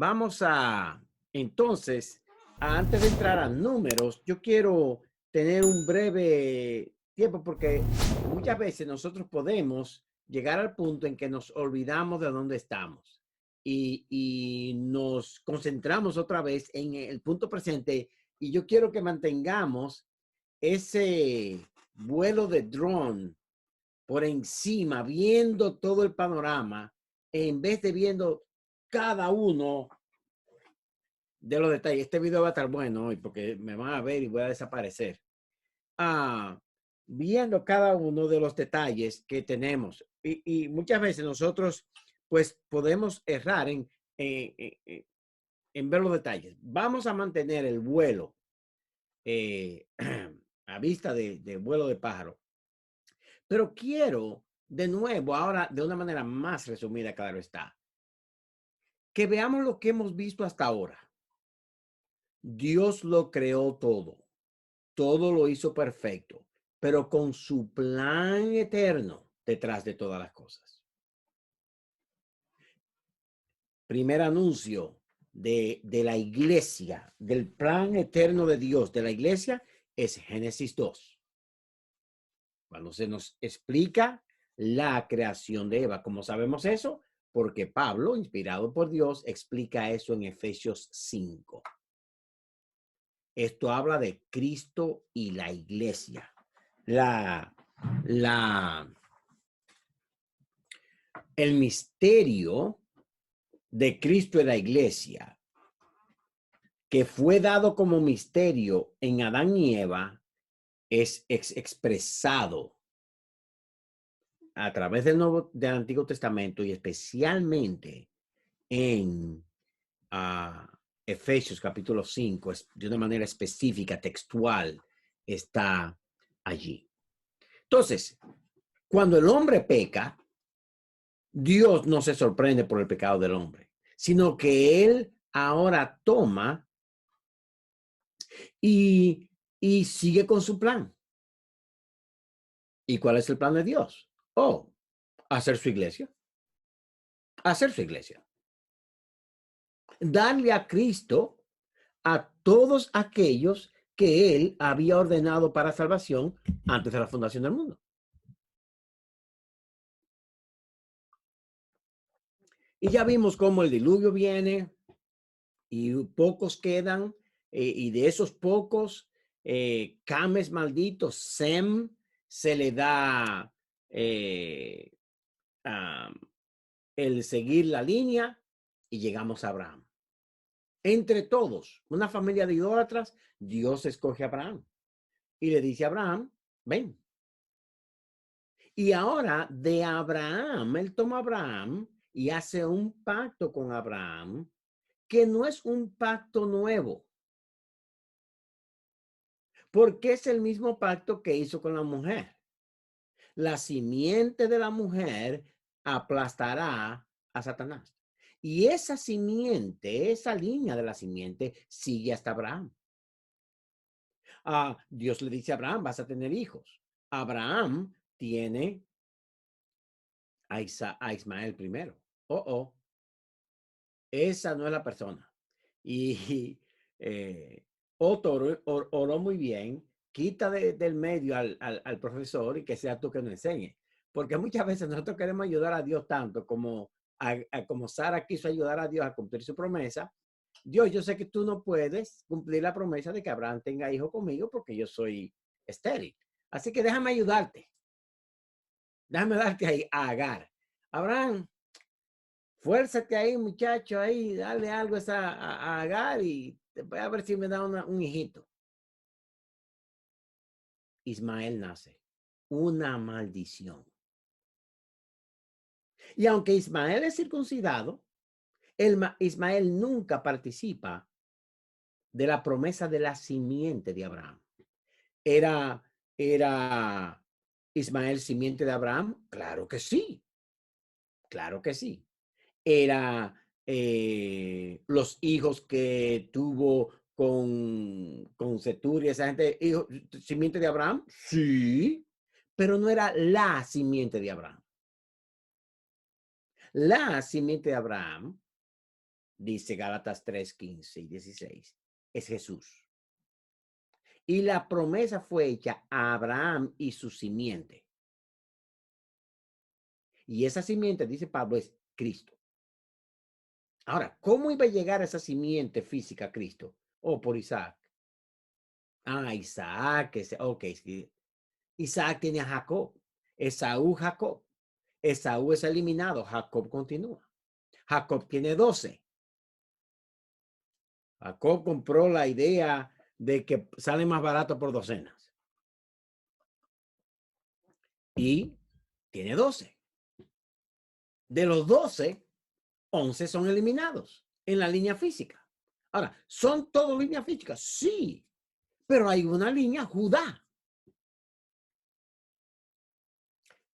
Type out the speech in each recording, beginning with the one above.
Vamos a, entonces, antes de entrar a números, yo quiero tener un breve tiempo porque muchas veces nosotros podemos llegar al punto en que nos olvidamos de dónde estamos y nos concentramos otra vez en el punto presente y yo quiero que mantengamos ese vuelo de drone por encima, viendo todo el panorama, en vez de viendo cada uno de los detalles. Este video va a estar bueno hoy porque me van a ver y voy a desaparecer. Ah, Viendo cada uno de los detalles que tenemos. Y muchas veces nosotros, pues, podemos errar en ver los detalles. Vamos a mantener el vuelo eh, a vista de vuelo de pájaro. Pero quiero, de nuevo, ahora de una manera más resumida, claro está, que veamos lo que hemos visto hasta ahora. Dios lo creó todo. Todo lo hizo perfecto, pero con su plan eterno detrás de todas las cosas. Primer anuncio de la iglesia, del plan eterno de Dios, de la iglesia, es Génesis 2. Cuando se nos explica la creación de Eva. ¿Cómo sabemos eso? Porque Pablo, inspirado por Dios, explica eso en Efesios 5. Esto habla de Cristo y la iglesia. La, la, el misterio de Cristo y la iglesia, que fue dado como misterio en Adán y Eva, es expresado a través del Antiguo Testamento y especialmente en Efesios capítulo 5, de una manera específica, textual, está allí. Entonces, cuando el hombre peca, Dios no se sorprende por el pecado del hombre, sino que Él ahora toma y, y sigue con su plan. ¿Y cuál es el plan de Dios? Oh, hacer su iglesia. Hacer su iglesia. Darle a Cristo a todos aquellos que Él había ordenado para salvación antes de la fundación del mundo. Y ya vimos cómo el diluvio viene y pocos quedan, y de esos pocos, Cames maldito, Sem, se le da eh, um, el seguir la línea y llegamos a Abraham. Entre todos, una familia de idólatras, Dios escoge a Abraham y le dice a Abraham, ven. Y ahora de Abraham, él toma a Abraham y hace un pacto con Abraham que no es un pacto nuevo, porque es el mismo pacto que hizo con la mujer. La simiente de la mujer aplastará a Satanás. Y esa simiente, esa línea de la simiente sigue hasta Abraham. Dios le dice a Abraham, vas a tener hijos. Abraham tiene a Ismael primero. Esa no es la persona. Y Otto oró muy bien, quita del medio al profesor y que sea tú que nos enseñe. Porque muchas veces nosotros queremos ayudar a Dios tanto como Sara quiso ayudar a Dios a cumplir su promesa. Dios, yo sé que tú no puedes cumplir la promesa de que Abraham tenga hijo conmigo porque yo soy estéril. Así que déjame ayudarte. Déjame darte ahí a Agar. Abraham, fuérzate ahí, muchacho, ahí, dale algo a Agar y voy a ver si me da un hijito. Ismael nace. Una maldición. Y aunque Ismael es circuncidado, Ismael nunca participa de la promesa de la simiente de Abraham. ¿Era Ismael simiente de Abraham? Claro que sí. Claro que sí. Era los hijos que tuvo con Setur y esa gente, simiente de Abraham, sí, pero no era la simiente de Abraham. La simiente de Abraham dice Gálatas 3, 15 y 16, es Jesús. Y la promesa fue hecha a Abraham y su simiente. Y esa simiente, dice Pablo, es Cristo. Ahora, ¿cómo iba a llegar a esa simiente física a Cristo? Oh, por Isaac. Ah, Isaac, ok, sí. Isaac tiene a Jacob. Esaú, Jacob. Esaú es eliminado. Jacob continúa. Jacob tiene 12. Jacob compró la idea de que sale más barato por docenas. Y tiene 12. De los 12, 11 son eliminados en la línea física. Ahora, ¿son todas líneas físicas? Sí, pero hay una línea Judá.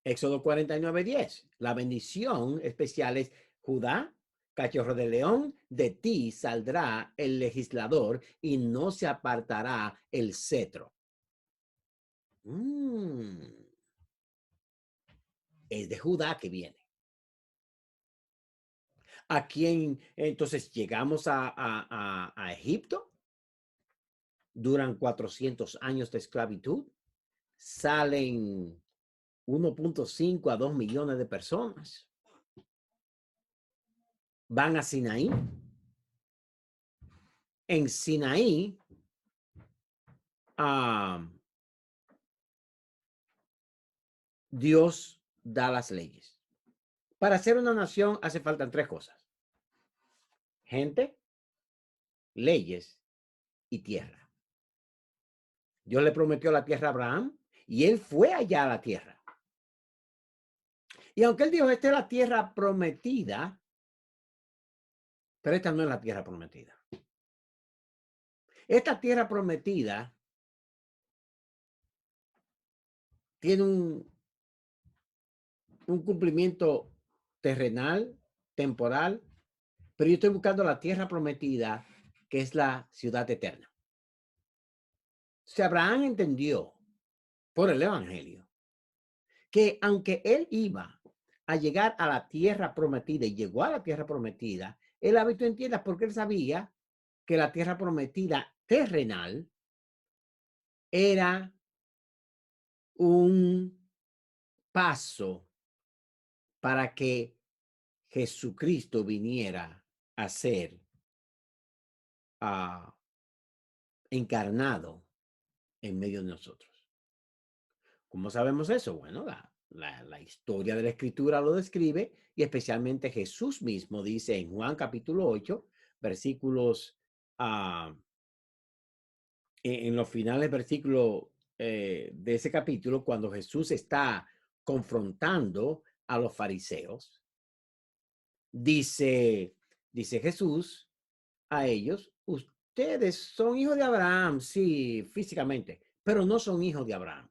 Éxodo 49:10. La bendición especial es Judá, cachorro de león, de ti saldrá el legislador y no se apartará el cetro. Es de Judá que viene. ¿A quién? Entonces llegamos a Egipto, duran 400 años de esclavitud, salen 1.5 a 2 millones de personas, van a Sinaí. En Sinaí, Dios da las leyes. Para ser una nación hace falta 3 cosas: gente, leyes y tierra. Dios le prometió la tierra a Abraham y él fue allá a la tierra. Y aunque él dijo, esta es la tierra prometida, pero esta no es la tierra prometida. Esta tierra prometida tiene un cumplimiento terrenal, temporal, pero yo estoy buscando la tierra prometida, que es la ciudad eterna. Si Abraham entendió por el evangelio que aunque él iba a llegar a la tierra prometida y llegó a la tierra prometida, él habitó en tierras porque él sabía que la tierra prometida terrenal era un paso para que Jesucristo viniera a ser encarnado en medio de nosotros. ¿Cómo sabemos eso? Bueno, la historia de la escritura lo describe y especialmente Jesús mismo dice en Juan capítulo 8, versículos, en los finales versículos de ese capítulo, cuando Jesús está confrontando a los fariseos, dice Jesús a ellos: ustedes son hijos de Abraham, sí, físicamente, pero no son hijos de Abraham.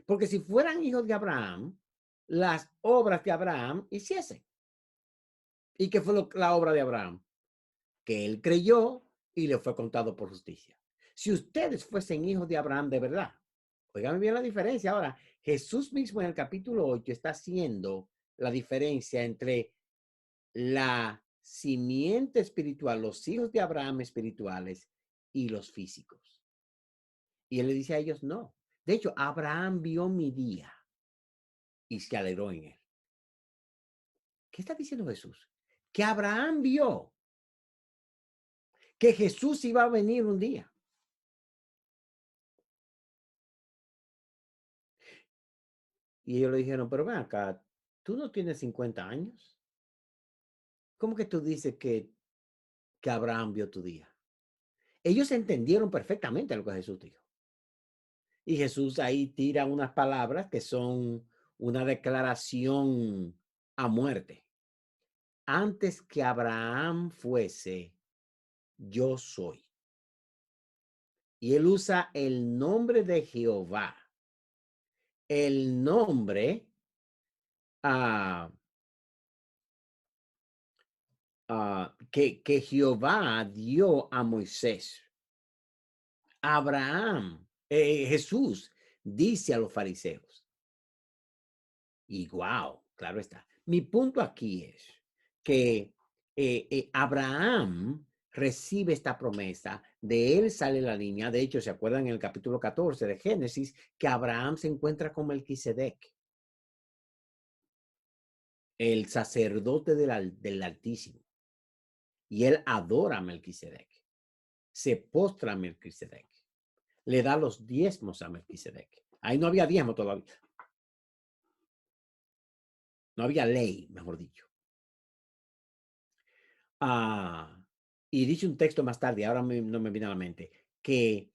Porque si fueran hijos de Abraham, las obras de Abraham hiciesen. ¿Y qué fue la obra de Abraham? Que él creyó y le fue contado por justicia. Si ustedes fuesen hijos de Abraham de verdad, oigan bien la diferencia. Ahora, Jesús mismo en el capítulo 8 está haciendo la diferencia entre la simiente espiritual, los hijos de Abraham espirituales y los físicos. Y él le dice a ellos, no. De hecho, Abraham vio mi día y se alegró en él. ¿Qué está diciendo Jesús? Que Abraham vio que Jesús iba a venir un día. Y ellos le dijeron, pero ven acá, ¿tú no tienes 50 años? ¿Cómo que tú dices que Abraham vio tu día? Ellos entendieron perfectamente lo que Jesús dijo. Y Jesús ahí tira unas palabras que son una declaración a muerte. Antes que Abraham fuese, yo soy. Y él usa el nombre de Jehová. El nombre que Jehová dio a Moisés. Abraham, Jesús dice a los fariseos. Y wow, claro está. Mi punto aquí es que Abraham recibe esta promesa, de él sale la línea. De hecho, ¿se acuerdan en el capítulo 14 de Génesis que Abraham se encuentra con Melquisedec, el sacerdote del Altísimo? Y él adora a Melquisedec, se postra a Melquisedec, le da los diezmos a Melquisedec. Ahí no había diezmo todavía. No había ley, mejor dicho. Y dice un texto más tarde, ahora no me viene a la mente, que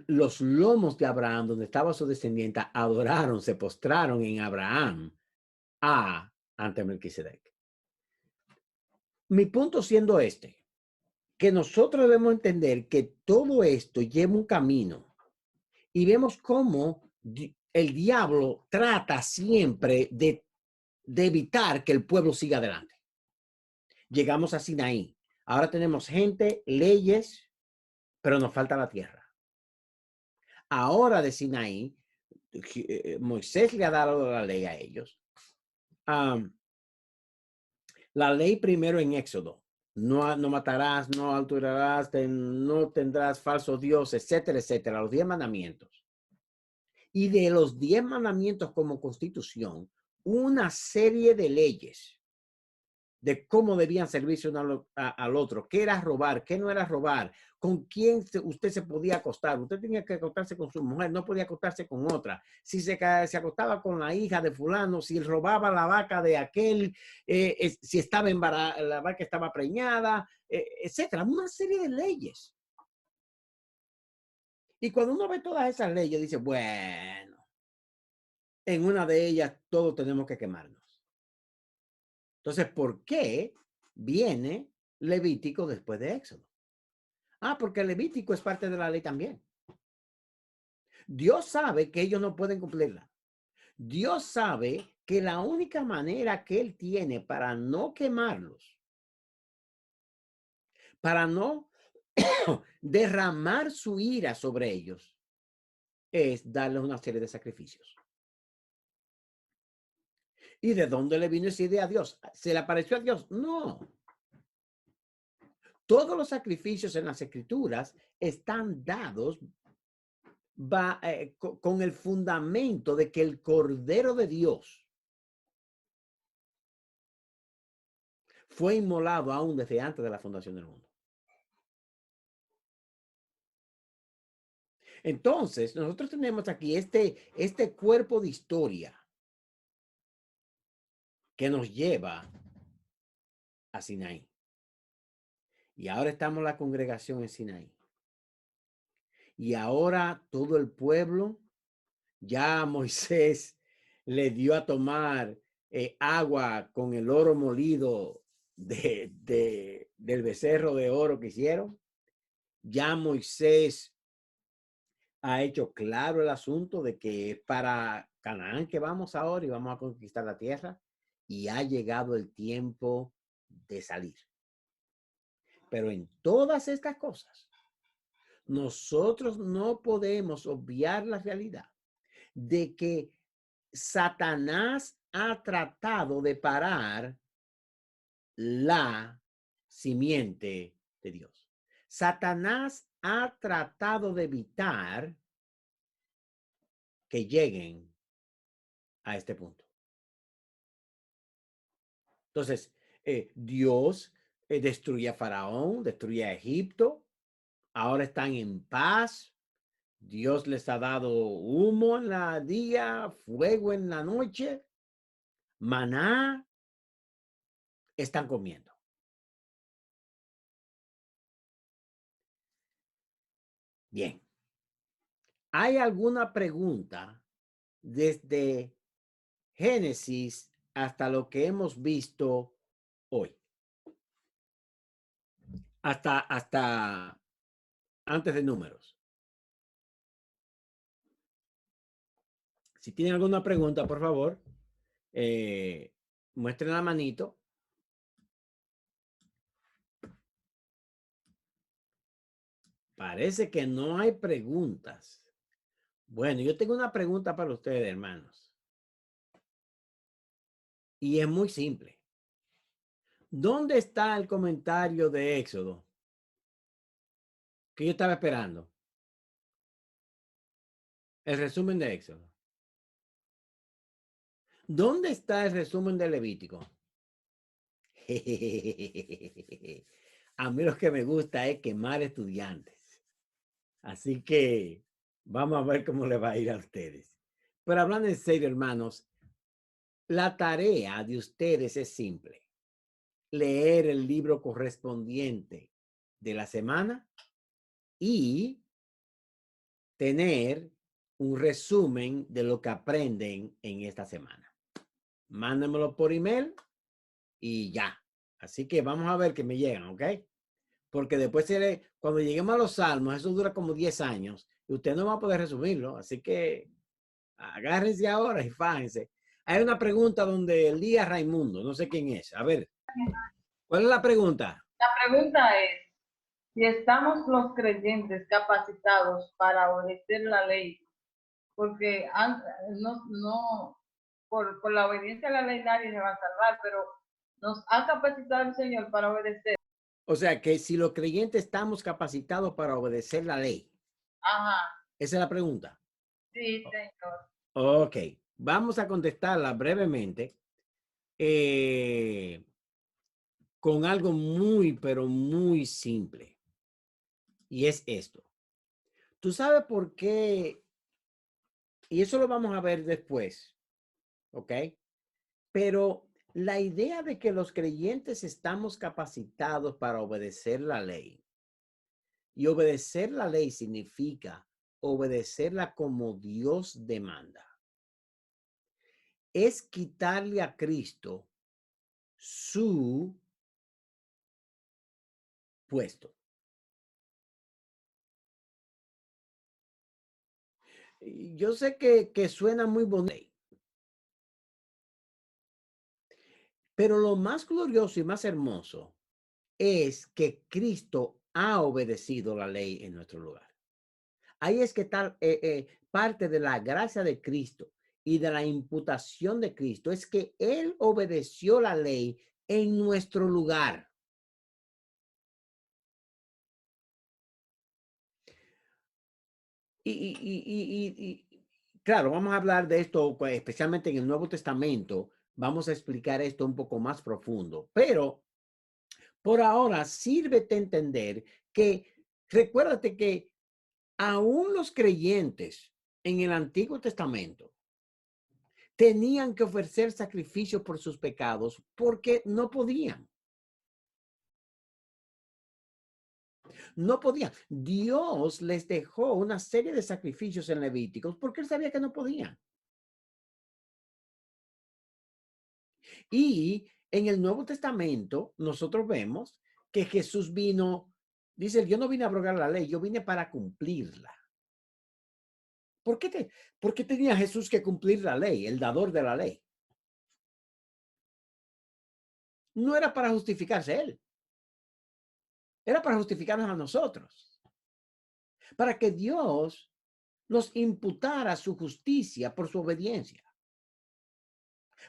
los lomos de Abraham, donde estaba su descendiente, adoraron, se postraron en Abraham ante Melquisedec. Mi punto siendo este, que nosotros debemos entender que todo esto lleva un camino y vemos cómo el diablo trata siempre de evitar que el pueblo siga adelante. Llegamos a Sinaí. Ahora tenemos gente, leyes, pero nos falta la tierra. Ahora de Sinaí, Moisés le ha dado la ley a ellos. La ley primero en Éxodo. No, no matarás, no adulterarás, no tendrás falsos dioses, etcétera, etcétera. Los 10 mandamientos. Y de los 10 mandamientos como constitución, una serie de leyes de cómo debían servirse uno al otro, qué era robar, qué no era robar, con quién usted se podía acostar. Usted tenía que acostarse con su mujer, no podía acostarse con otra. Si se acostaba con la hija de fulano, si robaba la vaca de aquel, si estaba la vaca estaba preñada, etcétera. Una serie de leyes. Y cuando uno ve todas esas leyes, dice, bueno, en una de ellas todos tenemos que quemarnos. Entonces, ¿por qué viene Levítico después de Éxodo? Porque Levítico es parte de la ley también. Dios sabe que ellos no pueden cumplirla. Dios sabe que la única manera que Él tiene para no quemarlos, para no derramar su ira sobre ellos, es darles una serie de sacrificios. ¿Y de dónde le vino esa idea a Dios? ¿Se le apareció a Dios? No. Todos los sacrificios en las Escrituras están dados con el fundamento de que el Cordero de Dios fue inmolado aún desde antes de la fundación del mundo. Entonces, nosotros tenemos aquí este cuerpo de historia que nos lleva a Sinaí. Y ahora estamos en la congregación en Sinaí. Y ahora todo el pueblo, ya Moisés le dio a tomar agua con el oro molido del becerro de oro que hicieron. Ya Moisés ha hecho claro el asunto de que es para Canaán que vamos ahora y vamos a conquistar la tierra. Y ha llegado el tiempo de salir. Pero en todas estas cosas, nosotros no podemos obviar la realidad de que Satanás ha tratado de parar la simiente de Dios. Satanás ha tratado de evitar que lleguen a este punto. Entonces, Dios destruye a Faraón, destruye a Egipto, ahora están en paz. Dios les ha dado humo en la día, fuego en la noche, maná, están comiendo. Bien. ¿Hay alguna pregunta desde Génesis hasta lo que hemos visto hoy? Hasta antes de Números. Si tienen alguna pregunta, por favor, muestren la manito. Parece que no hay preguntas. Bueno, yo tengo una pregunta para ustedes, hermanos. Y es muy simple. ¿Dónde está el comentario de Éxodo que yo estaba esperando? El resumen de Éxodo. ¿Dónde está el resumen de Levítico? A mí lo que me gusta es quemar estudiantes. Así que vamos a ver cómo le va a ir a ustedes. Pero hablando en serio, hermanos, la tarea de ustedes es simple. Leer el libro correspondiente de la semana y tener un resumen de lo que aprenden en esta semana. Mándenmelo por email y ya. Así que vamos a ver que me llegan, ¿ok? Porque después, cuando lleguemos a los salmos, eso dura como 10 años y usted no va a poder resumirlo. Así que agárrense ahora y fájense. Hay una pregunta donde Elías Raimundo, no sé quién es. A ver, ¿cuál es la pregunta? La pregunta es, si estamos los creyentes capacitados para obedecer la ley, porque por la obediencia a la ley nadie se va a salvar, pero nos ha capacitado el Señor para obedecer. O sea, que si los creyentes estamos capacitados para obedecer la ley. Ajá, Esa es la pregunta. sí, Señor. Ok, vamos a contestarla brevemente con algo muy, pero muy simple. Y es esto. ¿Tú sabes por qué? Y eso lo vamos a ver después, ¿ok? Pero la idea de que los creyentes estamos capacitados para obedecer la ley, y obedecer la ley significa obedecerla como Dios demanda, es quitarle a Cristo su puesto. Yo sé que suena muy bonito, pero lo más glorioso y más hermoso es que Cristo ha obedecido la ley en nuestro lugar. Ahí es que está parte de la gracia de Cristo y de la imputación de Cristo, es que Él obedeció la ley en nuestro lugar. Y claro, vamos a hablar de esto, especialmente en el Nuevo Testamento. Vamos a explicar esto un poco más profundo, pero por ahora sírvete entender que recuérdate que aún los creyentes en el Antiguo Testamento tenían que ofrecer sacrificio por sus pecados porque no podían. No podían. Dios les dejó una serie de sacrificios en Levíticos porque él sabía que no podían. Y en el Nuevo Testamento nosotros vemos que Jesús vino, dice, yo no vine a abrogar la ley, yo vine para cumplirla. ¿Por qué tenía Jesús que cumplir la ley, el dador de la ley? No era para justificarse él, era para justificarnos a nosotros, para que Dios nos imputara su justicia por su obediencia.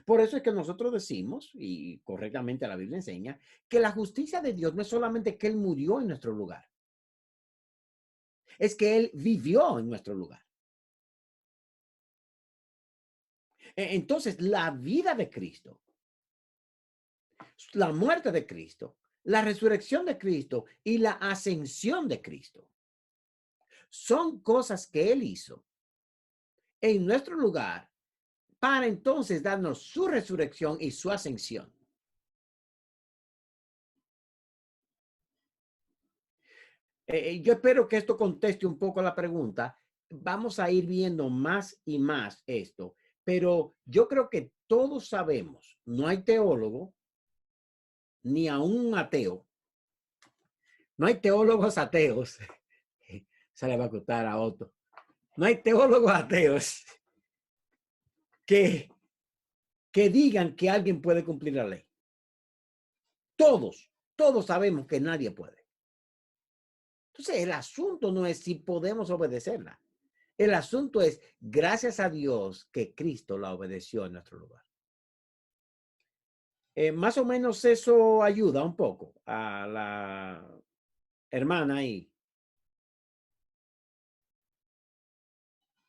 Por eso es que nosotros decimos, y correctamente la Biblia enseña, que la justicia de Dios no es solamente que Él murió en nuestro lugar, es que Él vivió en nuestro lugar. Entonces, la vida de Cristo, la muerte de Cristo, la resurrección de Cristo y la ascensión de Cristo son cosas que Él hizo en nuestro lugar para entonces darnos su resurrección y su ascensión. Yo espero que esto conteste un poco la pregunta. Vamos a ir viendo más y más esto, pero yo creo que todos sabemos, no hay teólogo, ni aún un ateo, no hay teólogos ateos, se le va a contar a Otto, no hay teólogos ateos que, que digan que alguien puede cumplir la ley. Todos sabemos que nadie puede. Entonces, el asunto no es si podemos obedecerla. El asunto es, gracias a Dios, que Cristo la obedeció en nuestro lugar. Más o menos eso ayuda un poco a la hermana ahí.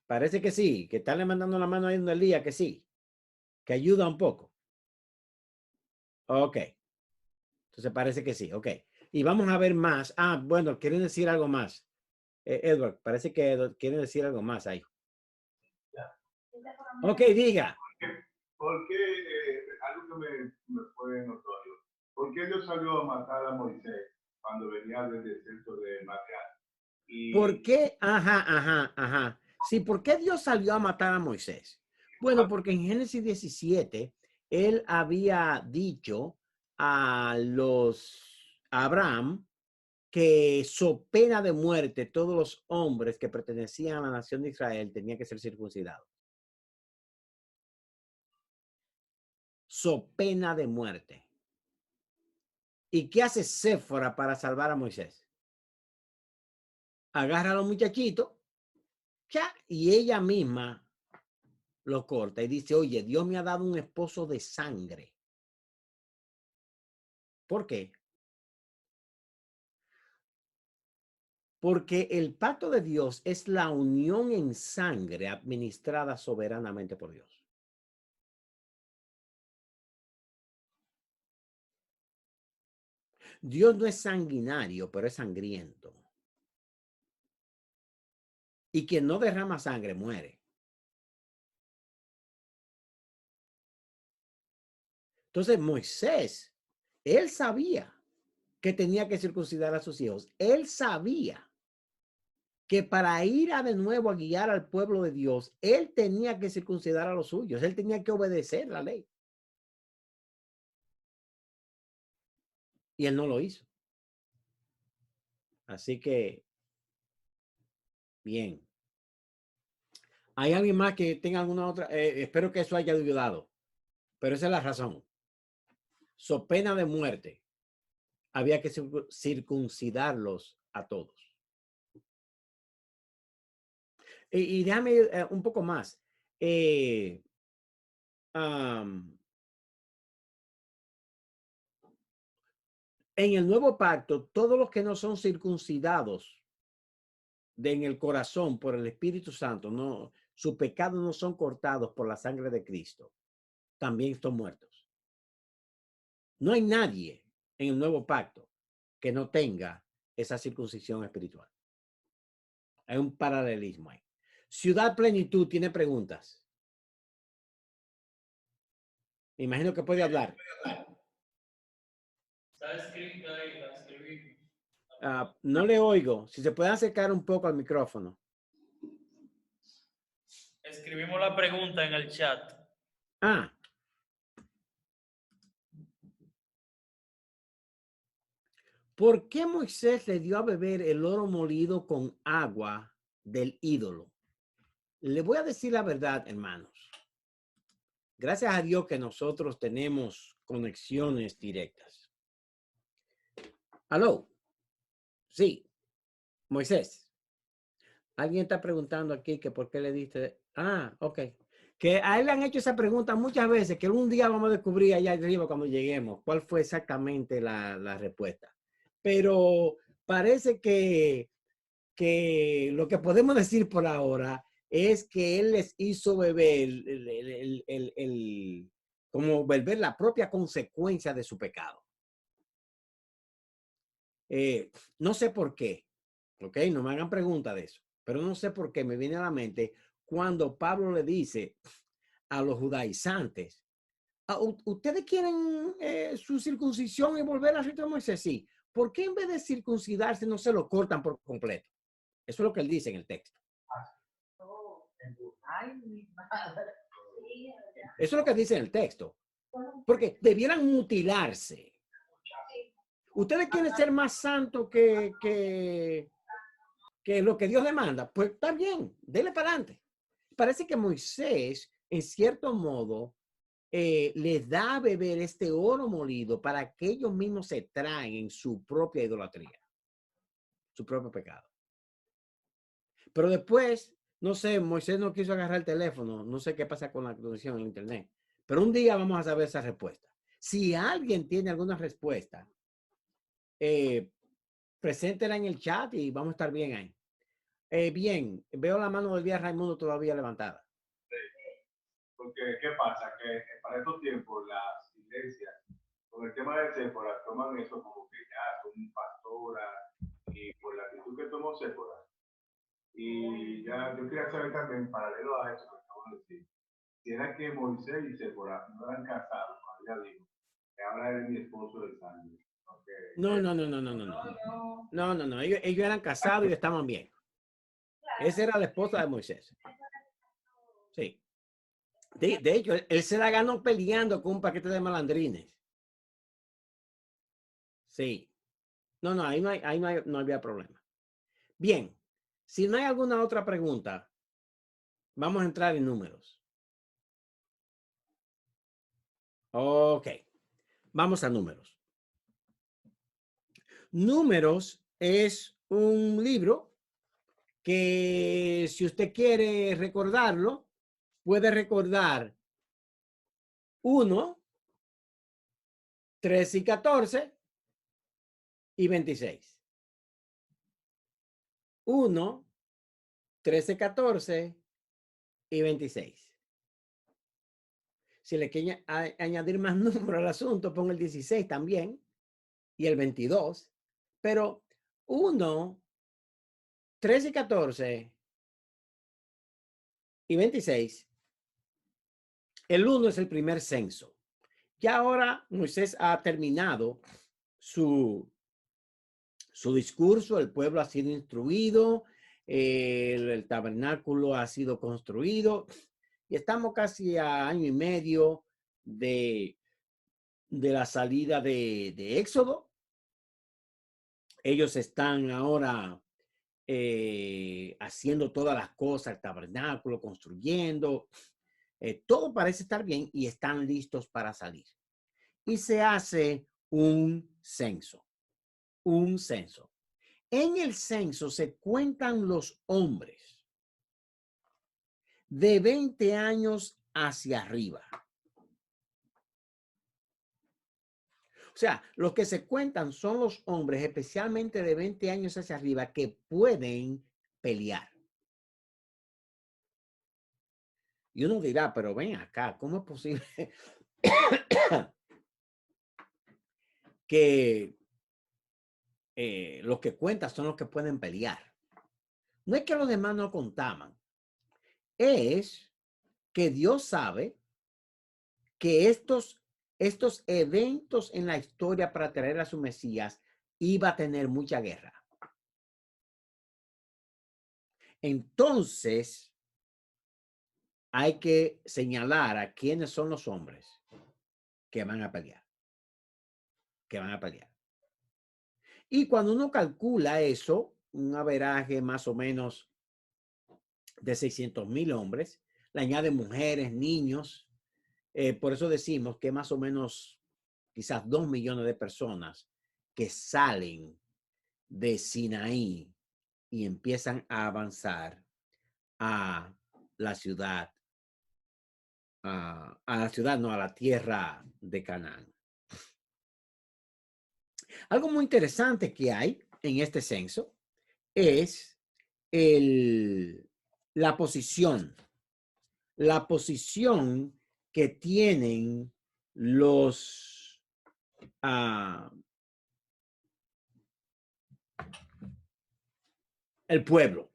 Parece que sí, que está le mandando la mano ahí en el día, que sí, que ayuda un poco. Ok, entonces parece que sí, ok. Y vamos a ver más. Ah, bueno, quieren decir algo más. Edward, parece que quieren decir algo más ahí. Ok, diga. ¿Por qué, algo que me fue notorio, por qué Dios salió a matar a Moisés cuando venía del desierto de Madián? ¿Por Y qué? Ajá, ajá, ajá. Sí, ¿por qué Dios salió a matar a Moisés? Bueno, porque en Génesis 17, él había dicho a Abraham que so pena de muerte todos los hombres que pertenecían a la nación de Israel tenían que ser circuncidados. So pena de muerte. ¿Y qué hace Séfora para salvar a Moisés? Agarra a los muchachitos, ya, y ella misma lo corta y dice, oye, Dios me ha dado un esposo de sangre. ¿Por qué? Porque el pacto de Dios es la unión en sangre administrada soberanamente por Dios. Dios no es sanguinario, pero es sangriento. Y quien no derrama sangre muere. Entonces Moisés, él sabía que tenía que circuncidar a sus hijos. Él sabía que para ir a de nuevo a guiar al pueblo de Dios, él tenía que circuncidar a los suyos. Él tenía que obedecer la ley. Y él no lo hizo. Así que, bien. ¿Hay alguien más que tenga alguna otra? Espero que eso haya ayudado. Pero esa es la razón. So pena de muerte. Había que circuncidarlos a todos. Y déjame un poco más. En el nuevo pacto, todos los que no son circuncidados en el corazón por el Espíritu Santo, no, sus pecados no son cortados por la sangre de Cristo, también están muertos. No hay nadie en el nuevo pacto que no tenga esa circuncisión espiritual. Hay un paralelismo ahí. Ciudad Plenitud tiene preguntas. Me imagino que puede hablar. Está escrito ahí, la escribí. No le oigo. Si se puede acercar un poco al micrófono. Escribimos la pregunta en el chat. Ah. ¿Por qué Moisés le dio a beber el oro molido con agua del ídolo? Le voy a decir la verdad, hermanos. Gracias a Dios que nosotros tenemos conexiones directas. ¿Aló? Sí, Moisés. Alguien está preguntando aquí que por qué le diste. Ah, ok. Que a él le han hecho esa pregunta muchas veces, que un día vamos a descubrir allá arriba cuando lleguemos cuál fue exactamente la respuesta. Pero parece que lo que podemos decir por ahora es que él les hizo beber como beber la propia consecuencia de su pecado. No sé por qué, ¿ok? No me hagan pregunta de eso, pero no sé por qué me viene a la mente cuando Pablo le dice a los judaizantes, ¿ustedes quieren su circuncisión y volver a rito de Moisés? Sí. ¿Por qué en vez de circuncidarse no se lo cortan por completo? Eso es lo que él dice en el texto. Eso es lo que dice en el texto. Porque debieran mutilarse. ¿Ustedes quieren ser más santos que lo que Dios demanda? Pues está bien, dele para adelante. Parece que Moisés, en cierto modo, les da a beber este oro molido para que ellos mismos se traen en su propia idolatría, su propio pecado. Pero después, no sé, Moisés no quiso agarrar el teléfono, no sé qué pasa con la conexión en internet, pero un día vamos a saber esa respuesta. Si alguien tiene alguna respuesta, preséntela en el chat y vamos a estar bien ahí. Bien, veo la mano del día Raimundo todavía levantada. Porque, ¿qué pasa? Que para estos tiempos las iglesias, con el tema de Séfora, toman eso como que ya son pastoras y por la actitud que tomó Séfora. Y ya yo quería saber también, paralelo a eso que acabo de decir, si era que Moisés y Séfora no eran casados, cuando ella dijo que ahora eres mi esposo de sangre. No. Ellos eran casados y estaban bien. Esa era la esposa de Moisés. Sí. De hecho, él se la ganó peleando con un paquete de malandrines. Sí. No, ahí no había problema. Bien. Si no hay alguna otra pregunta, vamos a entrar en números. Ok. Vamos a números. Números es un libro que si usted quiere recordarlo, puede recordar 1, 3 y 14 y 26. 1, 13, 14 y 26. Si le quiere añadir más número al asunto, ponga el 16 también y el 22. Pero 1, 13 y 14 y 26, el 1 es el primer censo. Ya ahora Moisés ha terminado su discurso, el pueblo ha sido instruido, el tabernáculo ha sido construido y estamos casi a año y medio de la salida de Éxodo. Ellos están ahora haciendo todas las cosas, el tabernáculo, construyendo. Todo parece estar bien y están listos para salir. Y se hace un censo. Un censo. En el censo se cuentan los hombres de 20 años hacia arriba. O sea, los que se cuentan son los hombres, especialmente de 20 años hacia arriba, que pueden pelear. Y uno dirá, pero ven acá, ¿cómo es posible que los que cuentan son los que pueden pelear? No es que los demás no contaban, es que Dios sabe que estos eventos en la historia para traer a su Mesías iba a tener mucha guerra. Entonces, hay que señalar a quiénes son los hombres que van a pelear. Y cuando uno calcula eso, un averaje más o menos de 600,000 hombres, le añade mujeres, niños. Por eso decimos que más o menos quizás 2 millones de personas que salen de Sinaí y empiezan a avanzar a la ciudad, a la tierra de Canaán. Algo muy interesante que hay en este censo es la posición que tienen el pueblo.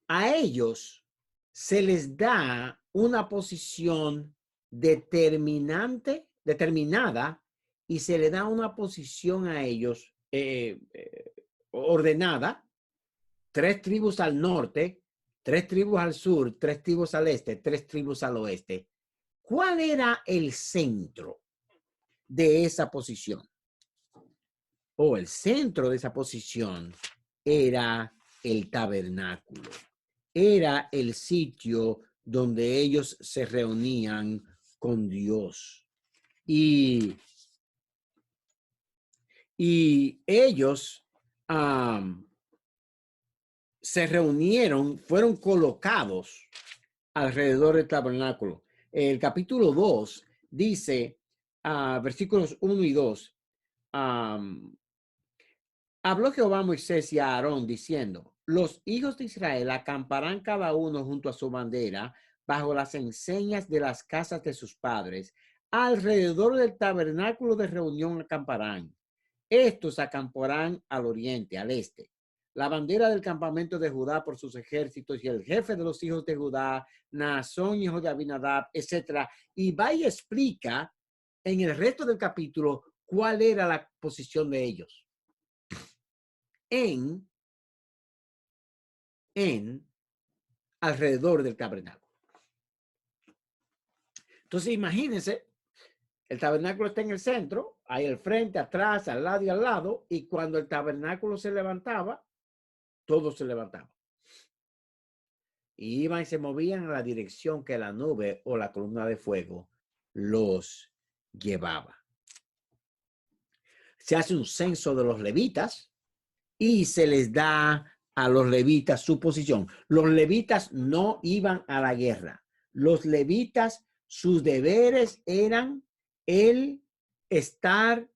A ellos se les da una posición determinada y se le da una posición a ellos ordenada. 3 tribus al norte, 3 tribus al sur, 3 tribus al este, 3 tribus al oeste. ¿Cuál era el centro de esa posición? El centro de esa posición era el tabernáculo. Era el sitio donde ellos se reunían con Dios. Y ellos se reunieron, fueron colocados alrededor del tabernáculo. El capítulo 2 dice versículos 1 y 2. Habló Jehová a Moisés y a Aarón diciendo, los hijos de Israel acamparán cada uno junto a su bandera bajo las enseñas de las casas de sus padres. Alrededor del tabernáculo de reunión acamparán. Estos acamparán al oriente, al este. La bandera del campamento de Judá por sus ejércitos y el jefe de los hijos de Judá, Naasón, hijo de Abinadab, etc. Y va y explica en el resto del capítulo cuál era la posición de ellos en alrededor del tabernáculo. Entonces, imagínense, el tabernáculo está en el centro, ahí al frente, atrás, al lado y al lado, y cuando el tabernáculo se levantaba, todo se levantaba. Y iban y se movían a la dirección que la nube o la columna de fuego los llevaba. Se hace un censo de los levitas y se les da a los levitas su posición. Los levitas no iban a la guerra. Los levitas, sus deberes eran el estar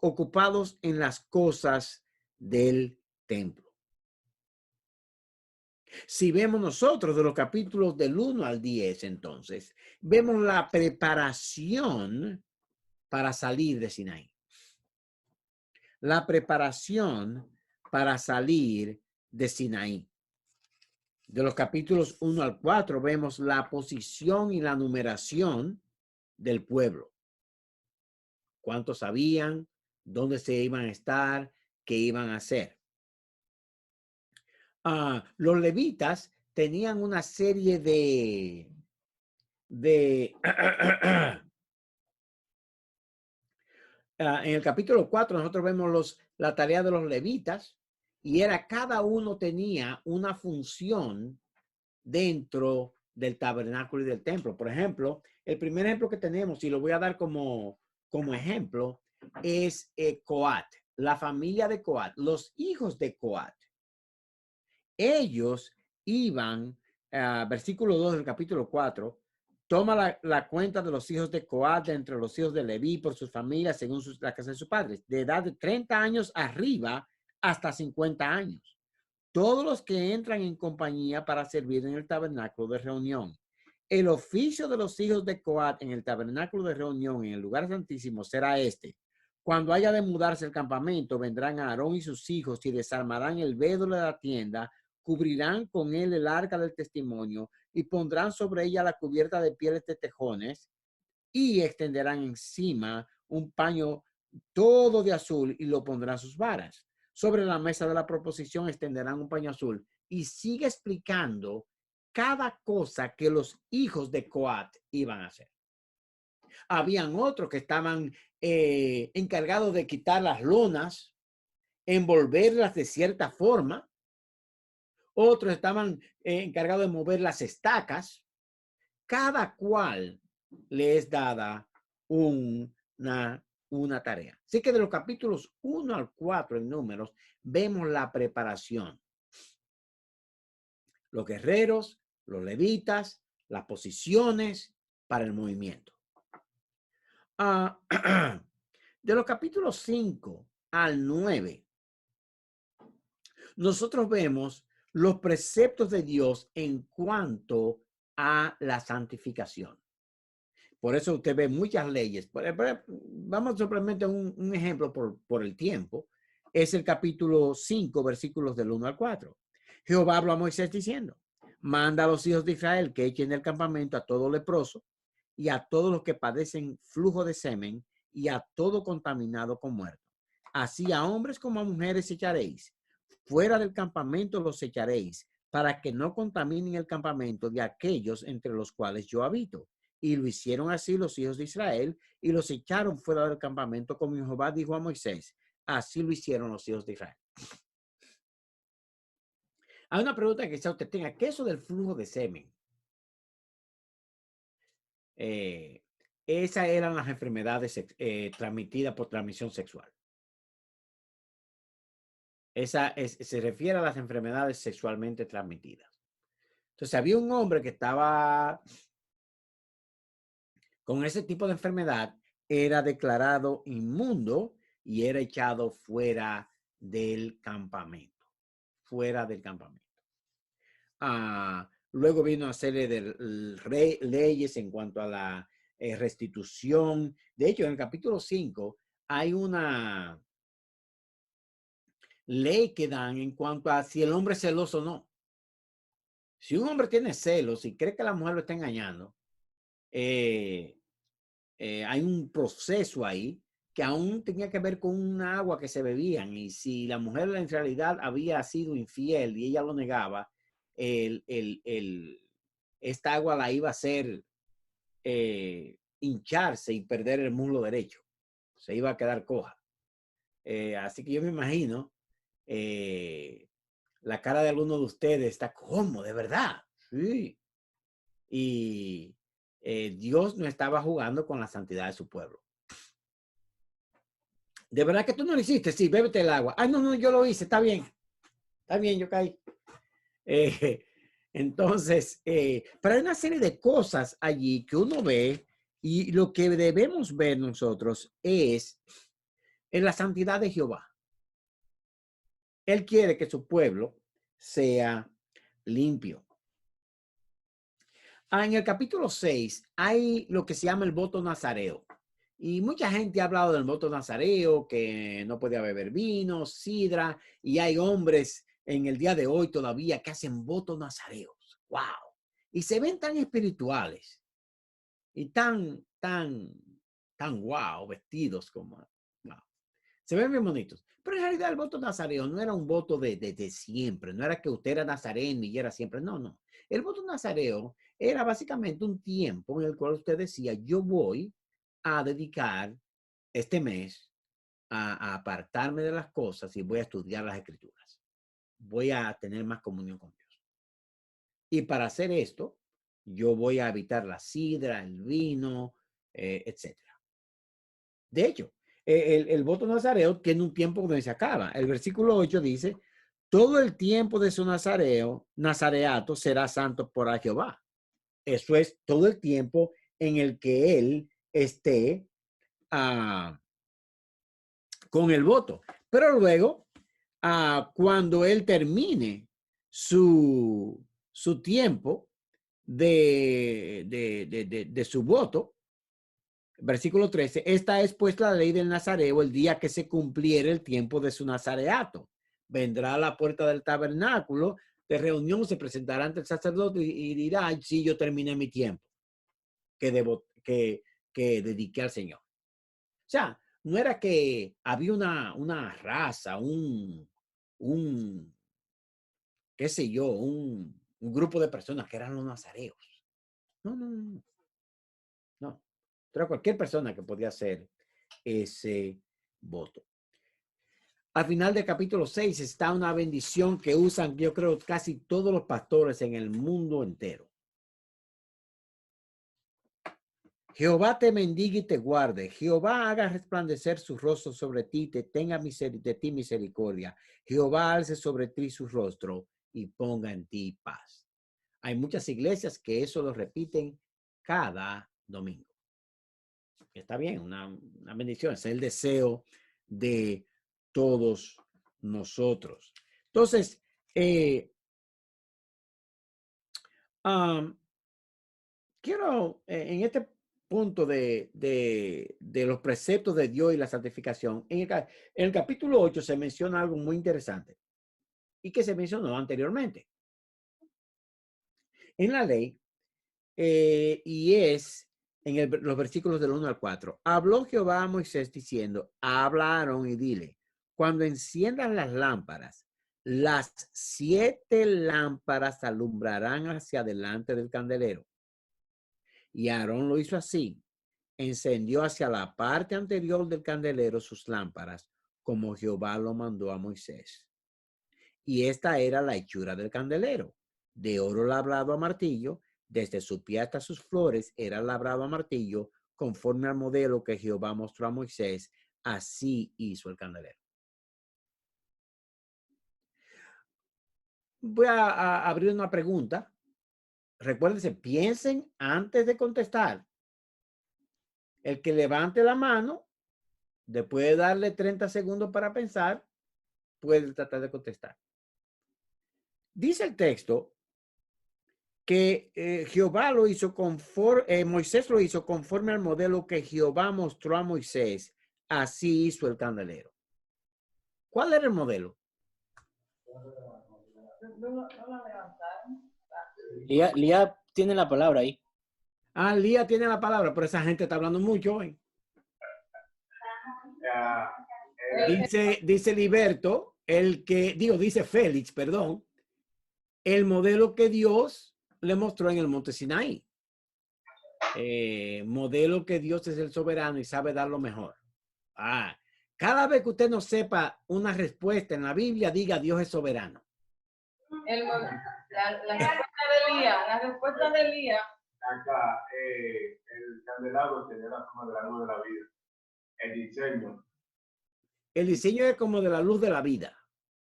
ocupados en las cosas del templo. Si vemos nosotros de los capítulos del 1 al 10, entonces, vemos la preparación para salir de Sinaí. La preparación para salir de Sinaí. De los capítulos 1 al 4 vemos la posición y la numeración del pueblo. Cuántos sabían, dónde se iban a estar, qué iban a hacer. Los levitas tenían una serie en el capítulo 4 nosotros vemos la tarea de los levitas y era cada uno tenía una función dentro del tabernáculo y del templo. Por ejemplo, el primer ejemplo que tenemos, y lo voy a dar como ejemplo, es Coat, la familia de Coat, los hijos de Coat. Ellos iban, versículo 2 del capítulo 4, toma la cuenta de los hijos de Coat entre los hijos de Leví por sus familias según la casa de sus padres, de edad de 30 años arriba hasta 50 años. Todos los que entran en compañía para servir en el tabernáculo de reunión. El oficio de los hijos de Coat en el tabernáculo de reunión en el lugar santísimo será este. Cuando haya de mudarse el campamento, vendrán Aarón y sus hijos y desarmarán el velo de la tienda, cubrirán con él el arca del testimonio y pondrán sobre ella la cubierta de pieles de tejones y extenderán encima un paño todo de azul y lo pondrán sus varas. Sobre la mesa de la proposición extenderán un paño azul y sigue explicando cada cosa que los hijos de Coat iban a hacer. Habían otros que estaban encargados de quitar las lonas, envolverlas de cierta forma. Otros estaban encargados de mover las estacas. Cada cual le es dada una tarea. Así que de los capítulos 1 al 4 en Números, vemos la preparación. Los guerreros, los levitas, las posiciones para el movimiento. De los capítulos 5 al 9, nosotros vemos los preceptos de Dios en cuanto a la santificación. Por eso usted ve muchas leyes. Vamos simplemente a un ejemplo por el tiempo. Es el capítulo 5, versículos del 1 al 4. Jehová habló a Moisés diciendo, manda a los hijos de Israel que echen del campamento a todo leproso y a todos los que padecen flujo de semen y a todo contaminado con muerto. Así a hombres como a mujeres echaréis. Fuera del campamento los echaréis para que no contaminen el campamento de aquellos entre los cuales yo habito. Y lo hicieron así los hijos de Israel y los echaron fuera del campamento como Jehová dijo a Moisés. Así lo hicieron los hijos de Israel. Hay una pregunta que quizá usted tenga. ¿Qué es eso del flujo de semen? Esas eran las enfermedades transmitidas por transmisión sexual. Se refiere a las enfermedades sexualmente transmitidas. Entonces había un hombre que estaba con ese tipo de enfermedad era declarado inmundo y era echado fuera del campamento. Fuera del campamento. Luego vino una serie de leyes en cuanto a la restitución. De hecho, en el capítulo 5 hay una ley que dan en cuanto a si el hombre es celoso o no. Si un hombre tiene celos y cree que la mujer lo está engañando, hay un proceso ahí que aún tenía que ver con un agua que se bebían, y si la mujer en realidad había sido infiel y ella lo negaba, esta agua la iba a hacer hincharse y perder el muslo derecho. Se iba a quedar coja. Así que yo me imagino la cara de alguno de ustedes está como, de verdad. Sí. Y Dios no estaba jugando con la santidad de su pueblo. De verdad que tú no lo hiciste. Sí, bébete el agua. Ay, no, no, yo lo hice. Está bien. Está bien, yo caí. Entonces, pero hay una serie de cosas allí que uno ve, y lo que debemos ver nosotros es en la santidad de Jehová. Él quiere que su pueblo sea limpio. En el capítulo 6 hay lo que se llama el voto nazareo. Y mucha gente ha hablado del voto nazareo, que no podía beber vino, sidra, y hay hombres en el día de hoy todavía que hacen votos nazareos. ¡Wow! Y se ven tan espirituales y tan wow, vestidos como, wow. Se ven bien bonitos. Pero en realidad el voto nazareo no era un voto de siempre. No era que usted era nazareno y era siempre. No, no. El voto nazareo era básicamente un tiempo en el cual usted decía, yo voy a dedicar este mes a apartarme de las cosas y voy a estudiar las escrituras. Voy a tener más comunión con Dios. Y para hacer esto, yo voy a evitar la sidra, el vino, etc. De hecho, el voto nazareo tiene un tiempo donde se acaba. El versículo 8 dice, todo el tiempo de su nazareato será santo por Jehová. Eso es todo el tiempo en el que él esté con el voto. Pero luego, cuando él termine su tiempo de su voto, versículo 13, esta es pues la ley del nazareo el día que se cumpliere el tiempo de su nazareato. Vendrá a la puerta del tabernáculo de reunión, se presentará ante el sacerdote y dirá, sí, yo terminé mi tiempo que dediqué al Señor. O sea, no era que había una raza, qué sé yo, un grupo de personas que eran los nazareos. No, no, no, no. Era cualquier persona que podía hacer ese voto. Al final del capítulo 6 está una bendición que usan, yo creo, casi todos los pastores en el mundo entero. Jehová te bendiga y te guarde. Jehová haga resplandecer su rostro sobre ti, te tenga de ti misericordia. Jehová alce sobre ti su rostro y ponga en ti paz. Hay muchas iglesias que eso lo repiten cada domingo. Está bien, una bendición. Es el deseo de todos nosotros. Entonces, quiero en este punto de los preceptos de Dios y la santificación, en el capítulo 8 se menciona algo muy interesante y que se mencionó anteriormente en la ley, y es en los versículos del 1 al 4. Habló Jehová a Moisés diciendo, hablaron y dile, cuando enciendan las lámparas, las 7 lámparas alumbrarán hacia adelante del candelero. Y Aarón lo hizo así. Encendió hacia la parte anterior del candelero sus lámparas, como Jehová lo mandó a Moisés. Y esta era la hechura del candelero. De oro labrado a martillo, desde su pie hasta sus flores era labrado a martillo, conforme al modelo que Jehová mostró a Moisés. Así hizo el candelero. Voy a abrir una pregunta. Recuérdense, piensen antes de contestar. El que levante la mano, después de darle 30 segundos para pensar, puede tratar de contestar. Dice el texto que Jehová lo hizo conforme, Moisés lo hizo conforme al modelo que Jehová mostró a Moisés. Así hizo el candelero. ¿Cuál era el modelo? No la levantaron. Lía tiene la palabra ahí. Ah, Lía tiene la palabra, pero esa gente está hablando mucho hoy. Dice Liberto, dice Félix, perdón, el modelo que Dios le mostró en el monte Sinaí. Modelo que Dios es el soberano y sabe dar lo mejor. Cada vez que usted no sepa una respuesta en la Biblia, diga Dios es soberano. La respuesta de Elías. Acá, el candelabro tenía la forma de la luz de la vida. El diseño. El diseño es como de la luz de la vida.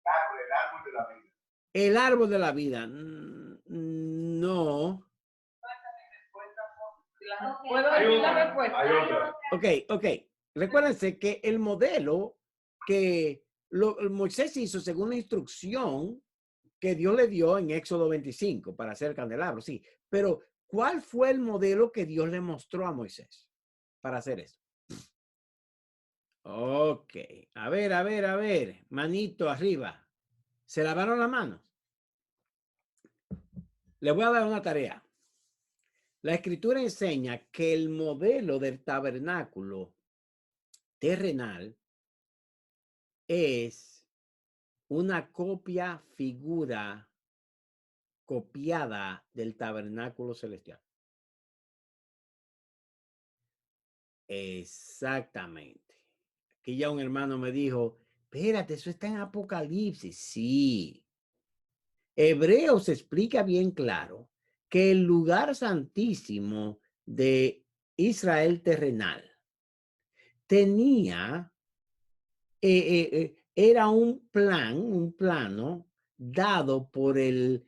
El árbol de la vida. El árbol de la vida. No. ¿Puedo decir la respuesta? Hay otra. Ok. Recuérdense que el modelo que Moisés hizo según la instrucción que Dios le dio en Éxodo 25 para hacer el candelabro, sí. Pero, ¿cuál fue el modelo que Dios le mostró a Moisés para hacer eso? Ok. A ver. Manito arriba. ¿Se lavaron las manos? Les voy a dar una tarea. La escritura enseña que el modelo del tabernáculo terrenal es una figura copiada del tabernáculo celestial. Exactamente. Aquí ya un hermano me dijo, espérate, eso está en Apocalipsis. Sí. Hebreos explica bien claro que el lugar santísimo de Israel terrenal tenía, era un plano dado por el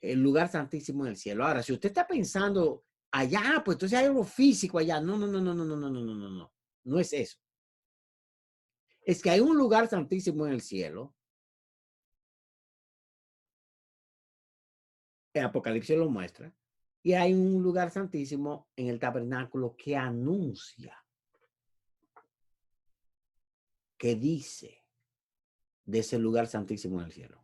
lugar santísimo del cielo. Ahora, si usted está pensando allá, pues entonces hay algo físico allá. No. No es eso. Es que hay un lugar santísimo en el cielo. El Apocalipsis lo muestra. Y hay un lugar santísimo en el tabernáculo que anuncia, que dice de ese lugar santísimo en el cielo.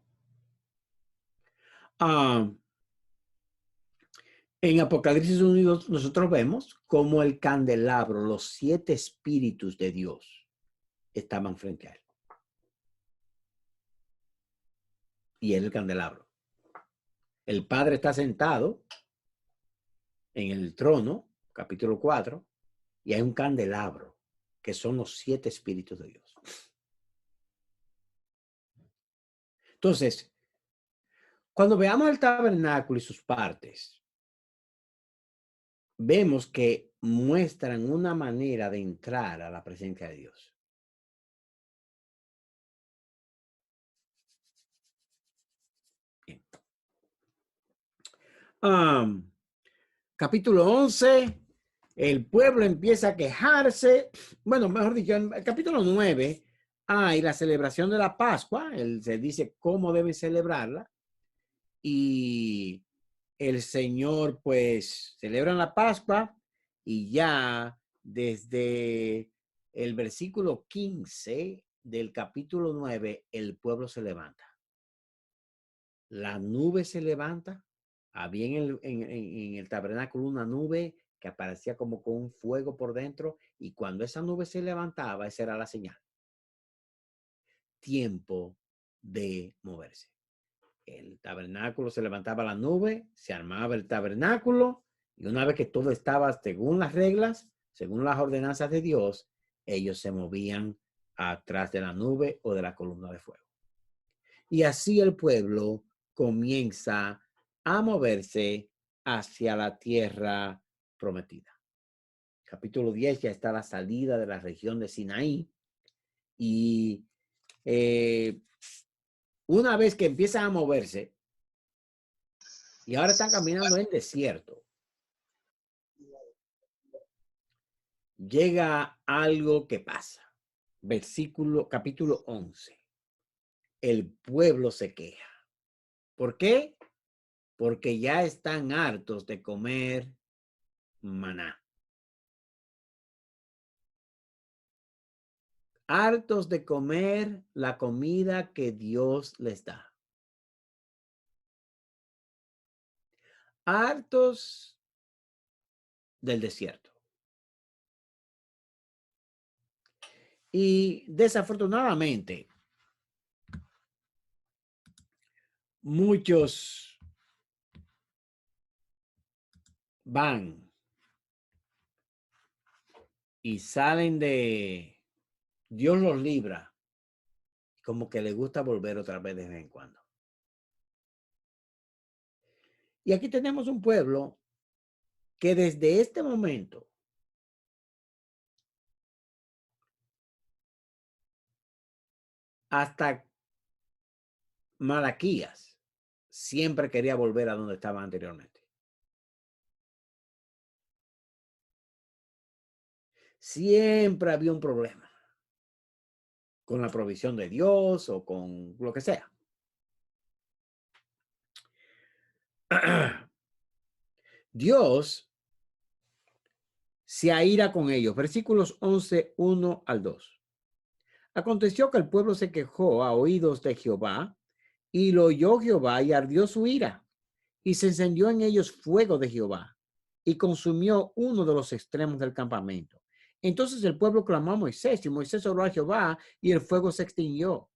En Apocalipsis 1 nosotros vemos como el candelabro, los 7 espíritus de Dios estaban frente a él. Y él el candelabro. El Padre está sentado en el trono, capítulo 4, y hay un candelabro, que son los 7 espíritus de Dios. Entonces, cuando veamos el tabernáculo y sus partes, vemos que muestran una manera de entrar a la presencia de Dios. Bien. Capítulo 11, el pueblo empieza a quejarse. Bueno, mejor dicho, en el capítulo 9 hay la celebración de la Pascua. Se dice cómo deben celebrarla. Y el Señor, pues, celebran la Pascua y ya desde el versículo 15 del capítulo 9, el pueblo se levanta. La nube se levanta. Había en el tabernáculo una nube que aparecía como con un fuego por dentro, y cuando esa nube se levantaba, esa era la señal. Tiempo de moverse. El tabernáculo se levantaba la nube, se armaba el tabernáculo, y una vez que todo estaba según las reglas, según las ordenanzas de Dios, ellos se movían atrás de la nube o de la columna de fuego. Y así el pueblo comienza a moverse hacia la tierra prometida. Capítulo 10 ya está la salida de la región de Sinaí, y una vez que empiezan a moverse y ahora están caminando en desierto, llega algo que pasa. Capítulo 11. El pueblo se queja. ¿Por qué? Porque ya están hartos de comer maná. Hartos de comer la comida que Dios les da. Hartos del desierto. Y desafortunadamente, muchos van y salen de Dios los libra, como que les gusta volver otra vez de vez en cuando. Y aquí tenemos un pueblo que desde este momento hasta Malaquías siempre quería volver a donde estaba anteriormente. Siempre había un problema con la provisión de Dios o con lo que sea. Dios se aira con ellos. Versículos 11, 1 al 2. Aconteció que el pueblo se quejó a oídos de Jehová, y lo oyó Jehová y ardió su ira, y se encendió en ellos fuego de Jehová, y consumió uno de los extremos del campamento. Entonces el pueblo clamó a Moisés, y Moisés oró a Jehová, y el fuego se extinguió.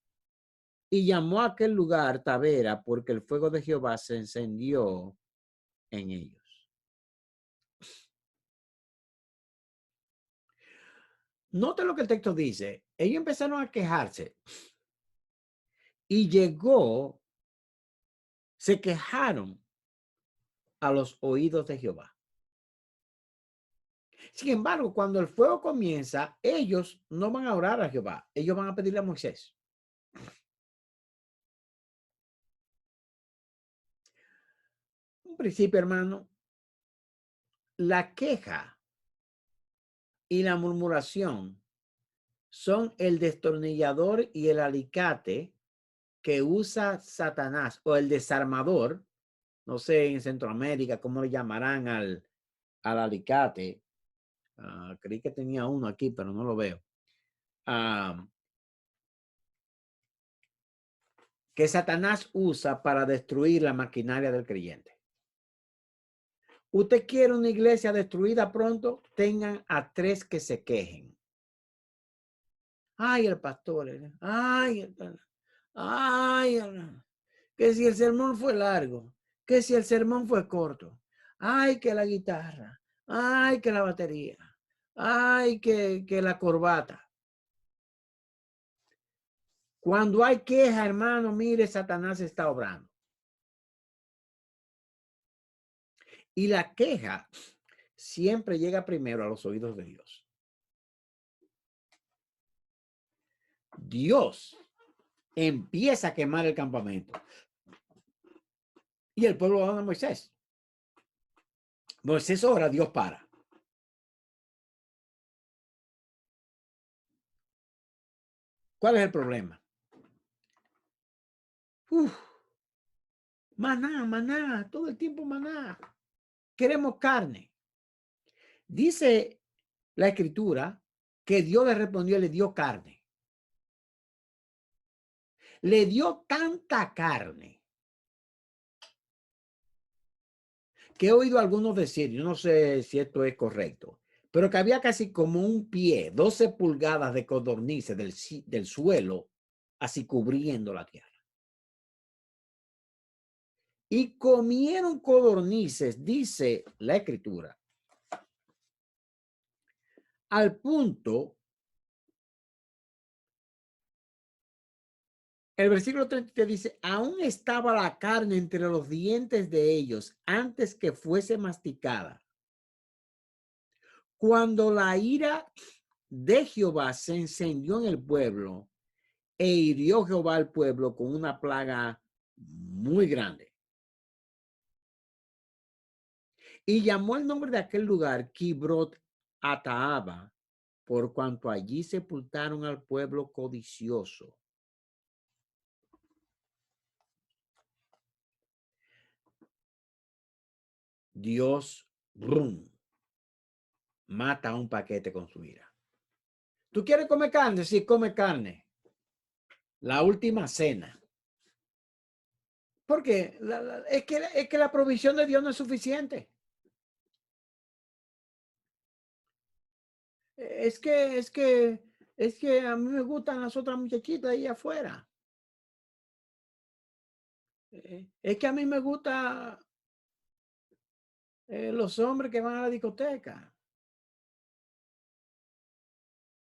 Y llamó a aquel lugar Tabera, porque el fuego de Jehová se encendió en ellos. Note lo que el texto dice. Ellos empezaron a quejarse. Y se quejaron a los oídos de Jehová. Sin embargo, cuando el fuego comienza, ellos no van a orar a Jehová. Ellos van a pedirle a Moisés. Un principio, hermano, la queja y la murmuración son el destornillador y el alicate que usa Satanás, o el desarmador. No sé en Centroamérica cómo le llamarán al alicate. Creí que tenía uno aquí, pero no lo veo. Que Satanás usa para destruir la maquinaria del creyente. Usted quiere una iglesia destruida pronto, tengan a 3 que se quejen. Ay, el pastor, que si el sermón fue largo, que si el sermón fue corto, ay, que la guitarra, ay, que la batería, ay, que la corbata. Cuando hay queja, hermano, mire, Satanás está obrando. Y la queja siempre llega primero a los oídos de Dios. Dios empieza a quemar el campamento. Y el pueblo va a Moisés. Moisés ora, Dios para. ¿Cuál es el problema? Maná, todo el tiempo maná. Queremos carne. Dice la escritura que Dios le respondió y le dio carne. Le dio tanta carne que he oído a algunos decir, yo no sé si esto es correcto, pero que había casi como un pie, 12 pulgadas de codornices del suelo, así cubriendo la tierra. Y comieron codornices, dice la escritura, al punto, el versículo 30 dice, aún estaba la carne entre los dientes de ellos antes que fuese masticada. Cuando la ira de Jehová se encendió en el pueblo, e hirió Jehová al pueblo con una plaga muy grande. Y llamó el nombre de aquel lugar Kibrot a Taaba, por cuanto allí sepultaron al pueblo codicioso. Dios, brum, mata un paquete con su ira. ¿Tú quieres comer carne? Sí, come carne. La última cena. Porque es que la provisión de Dios no es suficiente. Es que a mí me gustan las otras muchachitas ahí afuera. Es que a mí me gustan los hombres que van a la discoteca.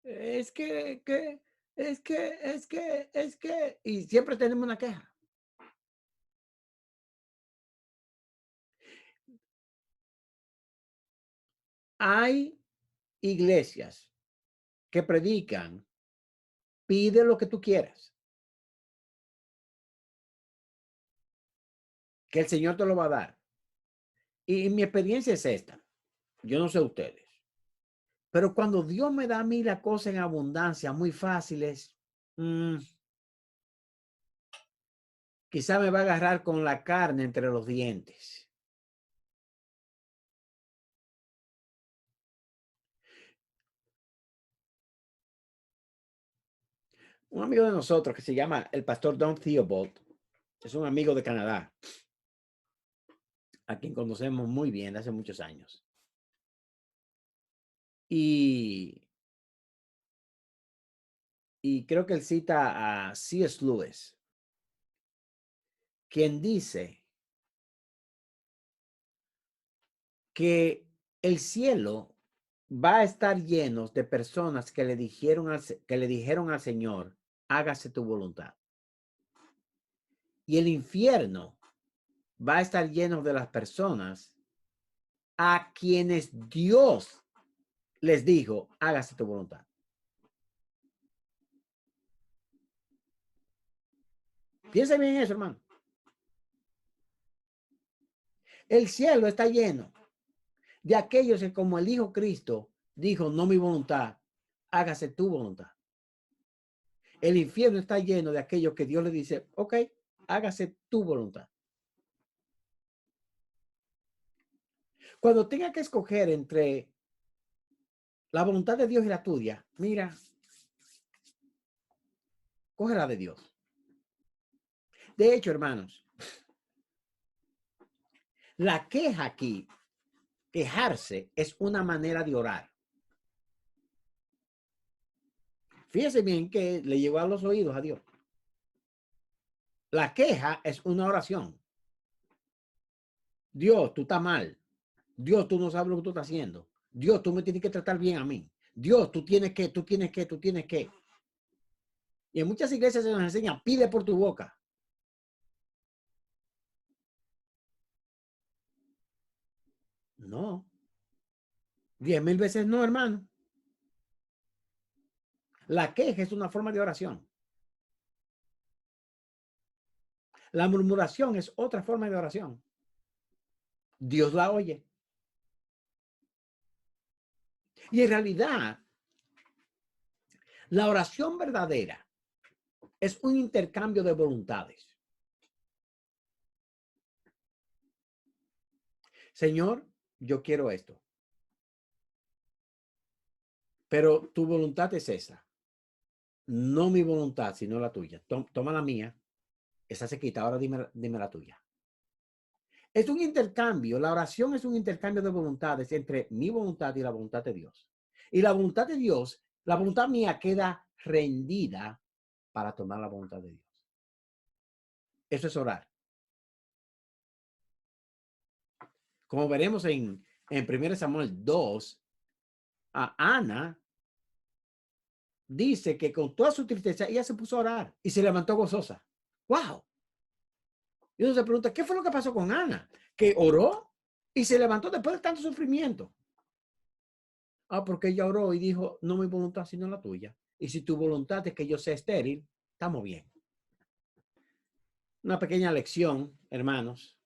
Es que, y siempre tenemos una queja. Hay iglesias que predican, pide lo que tú quieras, que el Señor te lo va a dar. Y mi experiencia es esta. Yo no sé ustedes, pero cuando Dios me da a mí la cosa en abundancia, muy fáciles, quizá me va a agarrar con la carne entre los dientes. Un amigo de nosotros que se llama el pastor Don Theobald, es un amigo de Canadá, a quien conocemos muy bien hace muchos años. Y creo que él cita a C.S. Lewis, quien dice que el cielo va a estar lleno de personas que le dijeron al Señor, hágase tu voluntad. Y el infierno va a estar lleno de las personas a quienes Dios les dijo, hágase tu voluntad. Piensa bien eso, hermano. El cielo está lleno de aquellos que, como el Hijo Cristo dijo, no mi voluntad, hágase tu voluntad. El infierno está lleno de aquellos que Dios le dice, ok, hágase tu voluntad. Cuando tenga que escoger entre la voluntad de Dios y la tuya, mira, coge la de Dios. De hecho, hermanos, la queja aquí, quejarse, es una manera de orar. Fíjese bien que le llegó a los oídos a Dios. La queja es una oración. Dios, tú estás mal. Dios, tú no sabes lo que tú estás haciendo. Dios, tú me tienes que tratar bien a mí. Dios, tú tienes que. Y en muchas iglesias se nos enseña, pide por tu boca. No. 10,000 veces no, hermano. La queja es una forma de oración. La murmuración es otra forma de oración. Dios la oye. Y en realidad, la oración verdadera es un intercambio de voluntades. Señor, yo quiero esto. Pero tu voluntad es esa. No mi voluntad, sino la tuya. Toma la mía. Esa se quita. Ahora dime la tuya. Es un intercambio. La oración es un intercambio de voluntades entre mi voluntad y la voluntad de Dios. Y la voluntad de Dios, la voluntad mía queda rendida para tomar la voluntad de Dios. Eso es orar. Como veremos en 1 Samuel 2, a Ana dice que con toda su tristeza ella se puso a orar y se levantó gozosa. ¡Wow! Y uno se pregunta, ¿qué fue lo que pasó con Ana? Que oró y se levantó después de tanto sufrimiento. Ah, porque ella oró y dijo, no mi voluntad, sino la tuya. Y si tu voluntad es que yo sea estéril, estamos bien. Una pequeña lección, hermanos,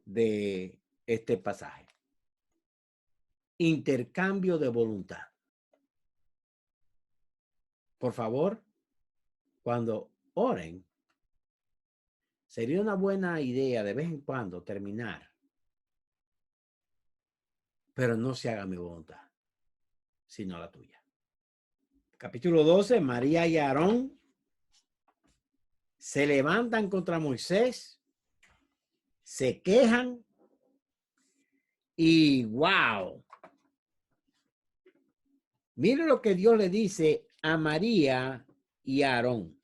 de este pasaje. intercambio de voluntad. Por favor, cuando oren, sería una buena idea de vez en cuando terminar. Pero no se haga mi voluntad, sino la tuya. Capítulo 12, María y Aarón se levantan contra Moisés, se quejan y wow. Mire lo que Dios le dice a María y a Aarón.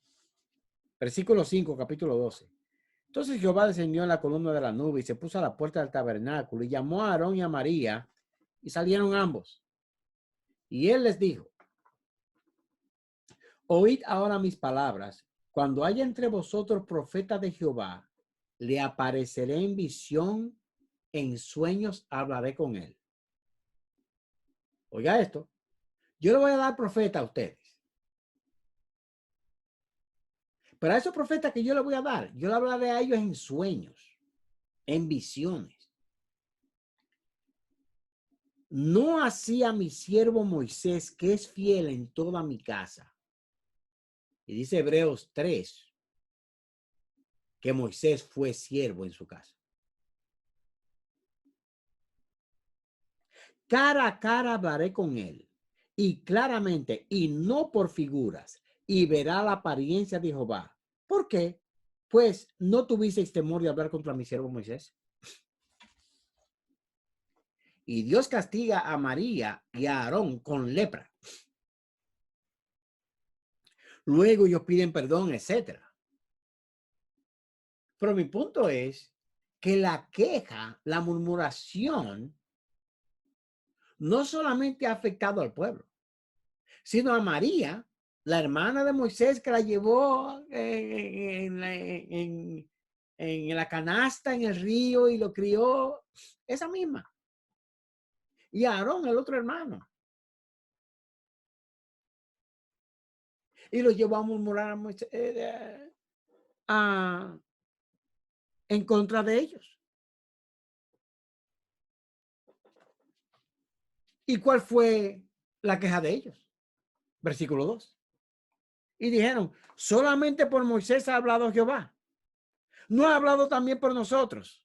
Versículo 5, capítulo 12. Entonces Jehová descendió en la columna de la nube y se puso a la puerta del tabernáculo y llamó a Aarón y a María y salieron ambos. Y él les dijo: oíd ahora mis palabras. Cuando haya entre vosotros profetas de Jehová, le apareceré en visión, en sueños hablaré con él. Oiga esto. Yo le voy a dar profeta a ustedes. Pero a esos profetas que yo le voy a dar, yo le hablaré a ellos en sueños, en visiones. No así a mi siervo Moisés, que es fiel en toda mi casa. Y dice Hebreos 3, que Moisés fue siervo en su casa. Cara a cara hablaré con él, y claramente, y no por figuras, y verá la apariencia de Jehová. ¿Por qué? Pues no tuvisteis temor de hablar contra mi siervo Moisés. Y Dios castiga a María y a Aarón con lepra. Luego ellos piden perdón, etcétera. Pero mi punto es que la queja, la murmuración, no solamente ha afectado al pueblo, sino a María, la hermana de Moisés, que la llevó en la canasta, en el río, y lo crió, esa misma. Y a Aarón, el otro hermano. Y lo llevó a murmurar a Moisés, en contra de ellos. ¿Y cuál fue la queja de ellos? Versículo 2. Y dijeron: solamente por Moisés ha hablado Jehová. ¿No ha hablado también por nosotros?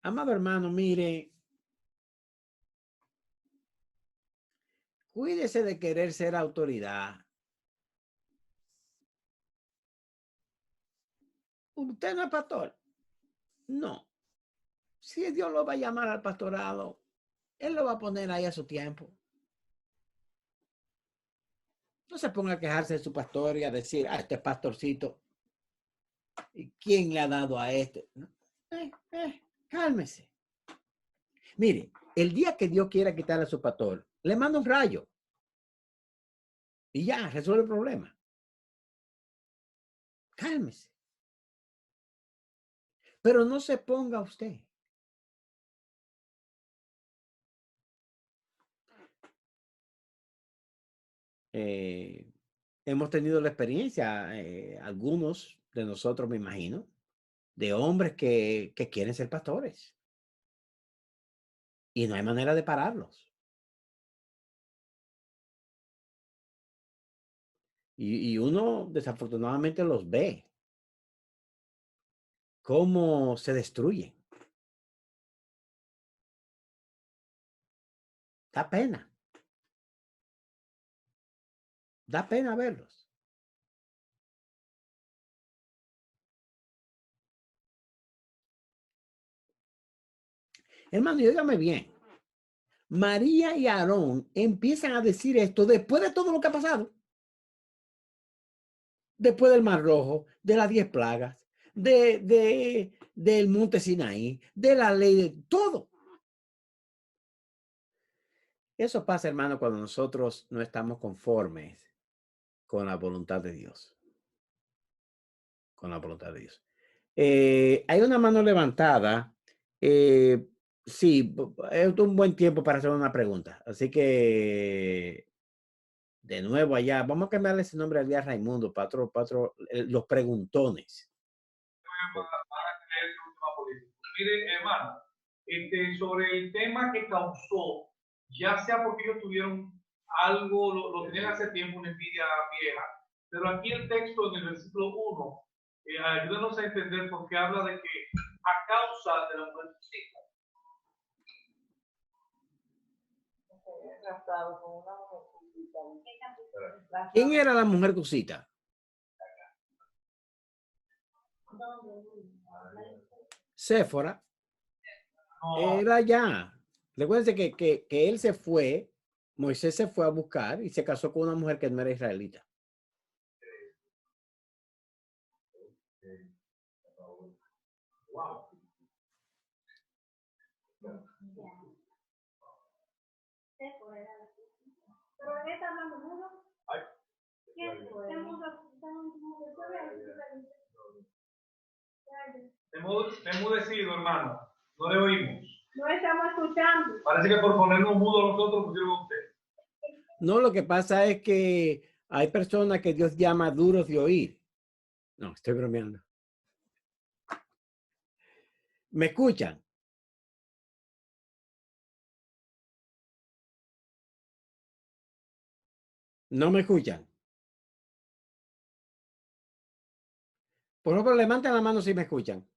Amado hermano, mire, cuídese de querer ser autoridad. ¿Usted no es pastor? No. Si Dios lo va a llamar al pastorado, Él lo va a poner ahí a su tiempo. No se ponga a quejarse de su pastor y a decir: este pastorcito, ¿y quién le ha dado a este? Cálmese. Mire, el día que Dios quiera quitarle a su pastor, le manda un rayo. Y ya, resuelve el problema. Cálmese. Pero no se ponga usted. Hemos tenido la experiencia, algunos de nosotros, me imagino, de hombres que quieren ser pastores. Y no hay manera de pararlos. Y uno desafortunadamente los ve cómo se destruyen. Da pena. Da pena verlos. Hermano, y óigame bien. María y Aarón empiezan a decir esto después de todo lo que ha pasado. Después del Mar Rojo, de las 10 plagas, del monte Sinaí, de la ley, de todo. Eso pasa, hermano, cuando nosotros no estamos conformes con la voluntad de Dios. Con la voluntad de Dios. Hay una mano levantada. Sí, es un buen tiempo para hacer una pregunta. Así que, de nuevo allá, vamos a cambiarle ese nombre al día Raimundo, los preguntones. van a tener su última política. Mire, hermano, sobre el tema que causó, ya sea porque ellos tuvieron algo, lo tenían hace tiempo, una envidia vieja, pero aquí el texto en el versículo 1, ayúdanos a entender porque habla de que a causa de la mujer cita. ¿Quién era la mujer cosita? Séfora. No, Era ya. Recuérdense que él se fue, Moisés se fue a buscar y se casó con una mujer que no era israelita. wow. Pero en esta hablamos mudo. ¿Quién? Enmudecido, hermano. No le oímos. No estamos escuchando. Parece que por ponernos mudos nosotros pusieron a usted. No, lo que pasa es que hay personas que Dios llama duros de oír. No, estoy bromeando. ¿Me escuchan? ¿No me escuchan? Por favor, levanten la mano si me escuchan.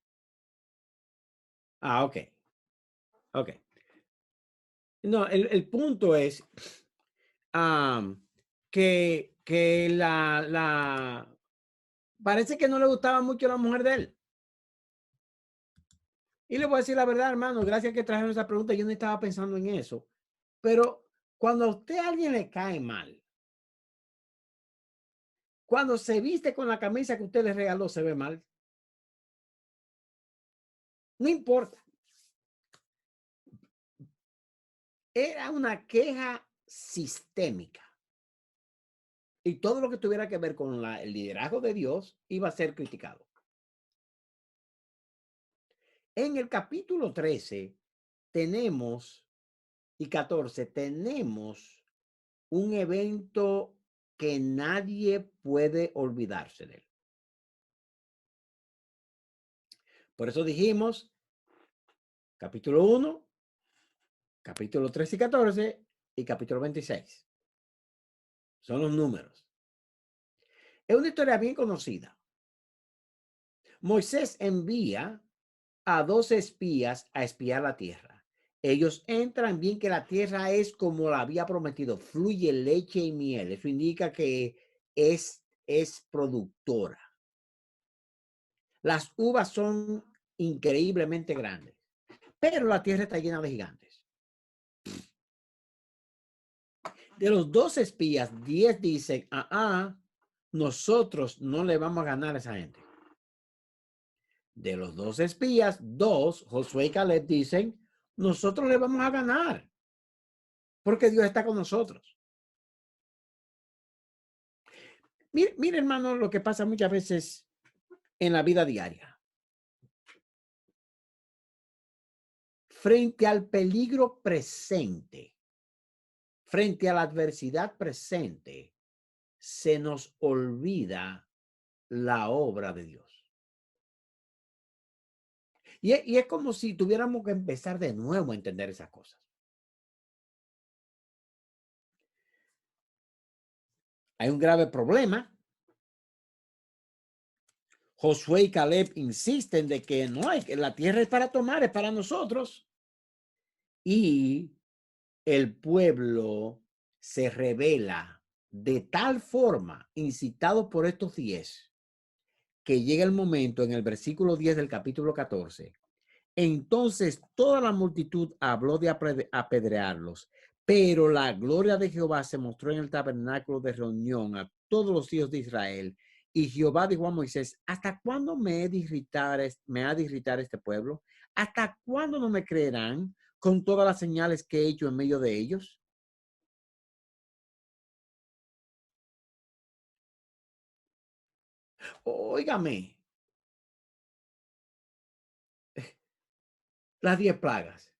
Ah, ok. Ok. No, el punto es que parece que no le gustaba mucho la mujer de él. Y le voy a decir la verdad, hermano, gracias que trajeron esa pregunta, yo no estaba pensando en eso. Pero cuando a usted a alguien le cae mal, cuando se viste con la camisa que usted le regaló, se ve mal. No importa. Era una queja sistémica. Y todo lo que tuviera que ver con el liderazgo de Dios iba a ser criticado. En el capítulo 13 tenemos y 14 tenemos un evento que nadie puede olvidarse de él. Por eso dijimos capítulo 1, capítulo 13 y 14 y capítulo 26. Son los números. Es una historia bien conocida. Moisés envía a 2 espías a espiar la tierra. Ellos entran bien que la tierra es como la había prometido, fluye leche y miel. Eso indica que es productora. Las uvas son increíblemente grandes, pero la tierra está llena de gigantes. De los 2 espías, 10 dicen, nosotros no le vamos a ganar a esa gente. De los 2 espías, 2, Josué y Caleb, dicen, nosotros le vamos a ganar, porque Dios está con nosotros. Mire, hermano, lo que pasa muchas veces en la vida diaria. Frente al peligro presente, frente a la adversidad presente, se nos olvida la obra de Dios. Y es como si tuviéramos que empezar de nuevo a entender esas cosas. Hay un grave problema. Josué y Caleb insisten de que no hay, que la tierra es para tomar, es para nosotros. Y el pueblo se rebela de tal forma, incitado por estos 10, que llega el momento en el versículo 10 del capítulo 14. Entonces toda la multitud habló de apedrearlos, pero la gloria de Jehová se mostró en el tabernáculo de reunión a todos los hijos de Israel. Y Jehová dijo a Moisés, ¿hasta cuándo me ha de irritar este pueblo? ¿Hasta cuándo no me creerán con todas las señales que he hecho en medio de ellos? Óigame, las 10 plagas.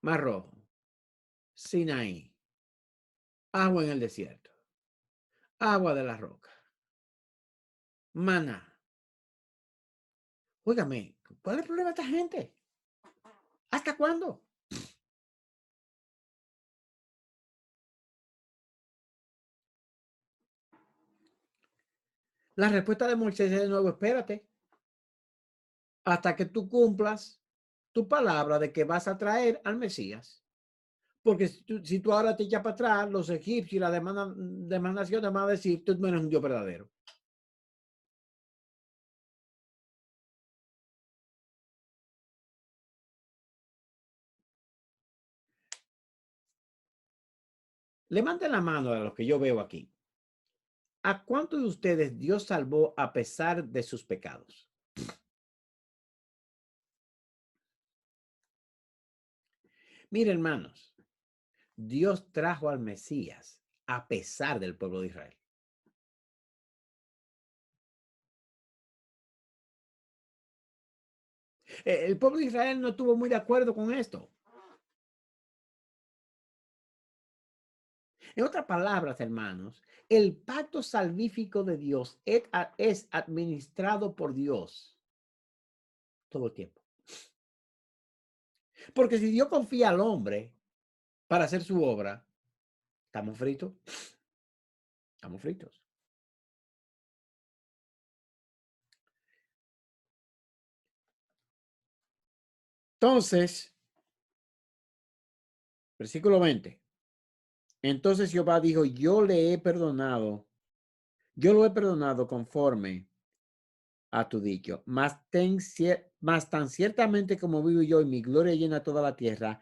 Mar Rojo, Sinaí, agua en el desierto, agua de la roca. maná. Óigame, ¿cuál es el problema de esta gente? ¿Hasta cuándo? La respuesta de Moisés es de nuevo, espérate, hasta que tú cumplas tu palabra de que vas a traer al Mesías. Porque si tú ahora te echas para atrás, los egipcios y las demás naciones van a decir, tú no eres un Dios verdadero. Levanten la mano a los que yo veo aquí. ¿A cuántos de ustedes Dios salvó a pesar de sus pecados? Miren, hermanos, Dios trajo al Mesías a pesar del pueblo de Israel. El pueblo de Israel no estuvo muy de acuerdo con esto. En otras palabras, hermanos, el pacto salvífico de Dios es administrado por Dios todo el tiempo. Porque si Dios confía al hombre para hacer su obra, estamos fritos. Estamos fritos. Entonces, versículo 20. Entonces Jehová dijo, yo lo he perdonado conforme a tu dicho, mas tan ciertamente como vivo yo y mi gloria llena toda la tierra,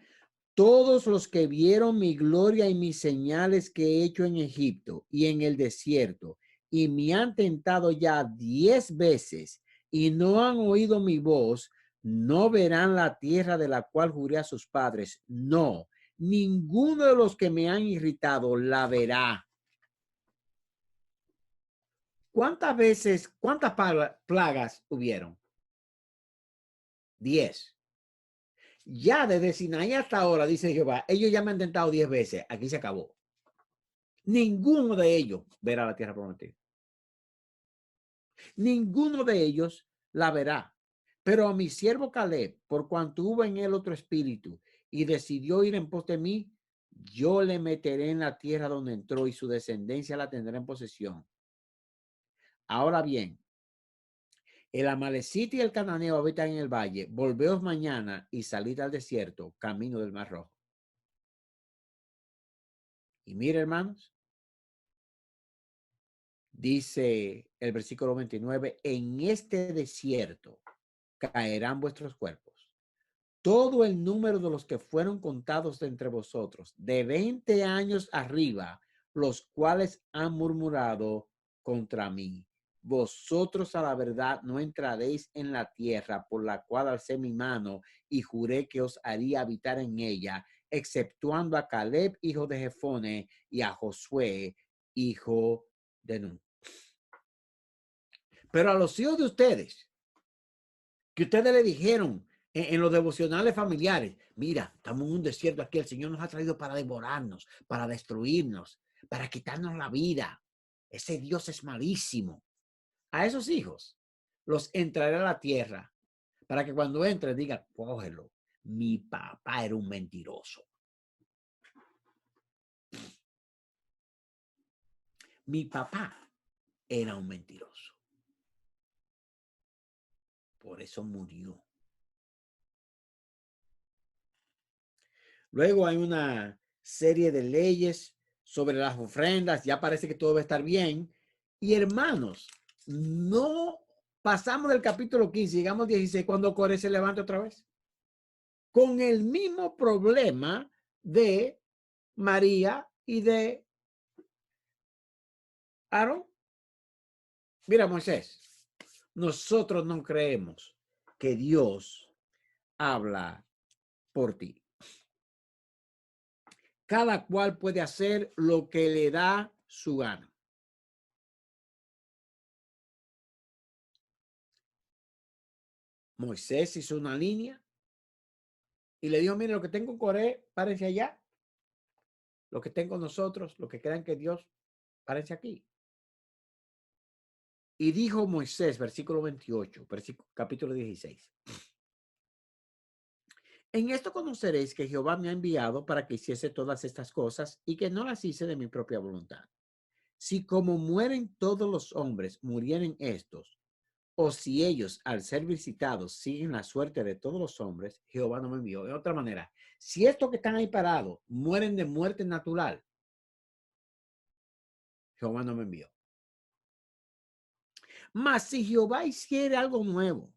todos los que vieron mi gloria y mis señales que he hecho en Egipto y en el desierto, y me han tentado ya 10 veces y no han oído mi voz, no verán la tierra de la cual juré a sus padres. No, ninguno de los que me han irritado la verá. ¿Cuántas plagas hubieron? 10. Ya desde Sinaí hasta ahora, dice Jehová, ellos ya me han tentado 10 veces. Aquí se acabó. Ninguno de ellos verá la tierra prometida. Ninguno de ellos la verá. Pero a mi siervo Caleb, por cuanto hubo en él otro espíritu y decidió ir en pos de mí, yo le meteré en la tierra donde entró y su descendencia la tendrá en posesión. Ahora bien, el amalecita y el cananeo habitan en el valle. Volveos mañana y salid al desierto, camino del Mar Rojo. Y mire, hermanos, dice el versículo 29, en este desierto caerán vuestros cuerpos. Todo el número de los que fueron contados de entre vosotros, de 20 años arriba, los cuales han murmurado contra mí. Vosotros a la verdad no entraréis en la tierra por la cual alcé mi mano y juré que os haría habitar en ella, exceptuando a Caleb, hijo de Jefone, y a Josué, hijo de Nun. Pero a los hijos de ustedes, que ustedes le dijeron en los devocionales familiares, mira, estamos en un desierto aquí, el Señor nos ha traído para devorarnos, para destruirnos, para quitarnos la vida. Ese Dios es malísimo. A esos hijos los entraré a la tierra para que cuando entren digan, cógelo, mi papá era un mentiroso. Mi papá era un mentiroso. Por eso murió. Luego hay una serie de leyes sobre las ofrendas. Ya parece que todo va a estar bien. Y hermanos, no pasamos del capítulo 15, llegamos 16 cuando Coré se levanta otra vez. Con el mismo problema de María y de Aarón. Mira, Moisés, nosotros no creemos que Dios habla por ti. Cada cual puede hacer lo que le da su gana. Moisés hizo una línea y le dijo, mire, lo que tengo en Coré, párense allá. Lo que tengo nosotros, lo que crean que Dios, párense aquí. Y dijo Moisés, versículo 28, capítulo 16. En esto conoceréis que Jehová me ha enviado para que hiciese todas estas cosas y que no las hice de mi propia voluntad. Si como mueren todos los hombres, murieren estos, o si ellos al ser visitados siguen la suerte de todos los hombres, Jehová no me envió. De otra manera, si estos que están ahí parados mueren de muerte natural, Jehová no me envió. Mas si Jehová hiciere algo nuevo,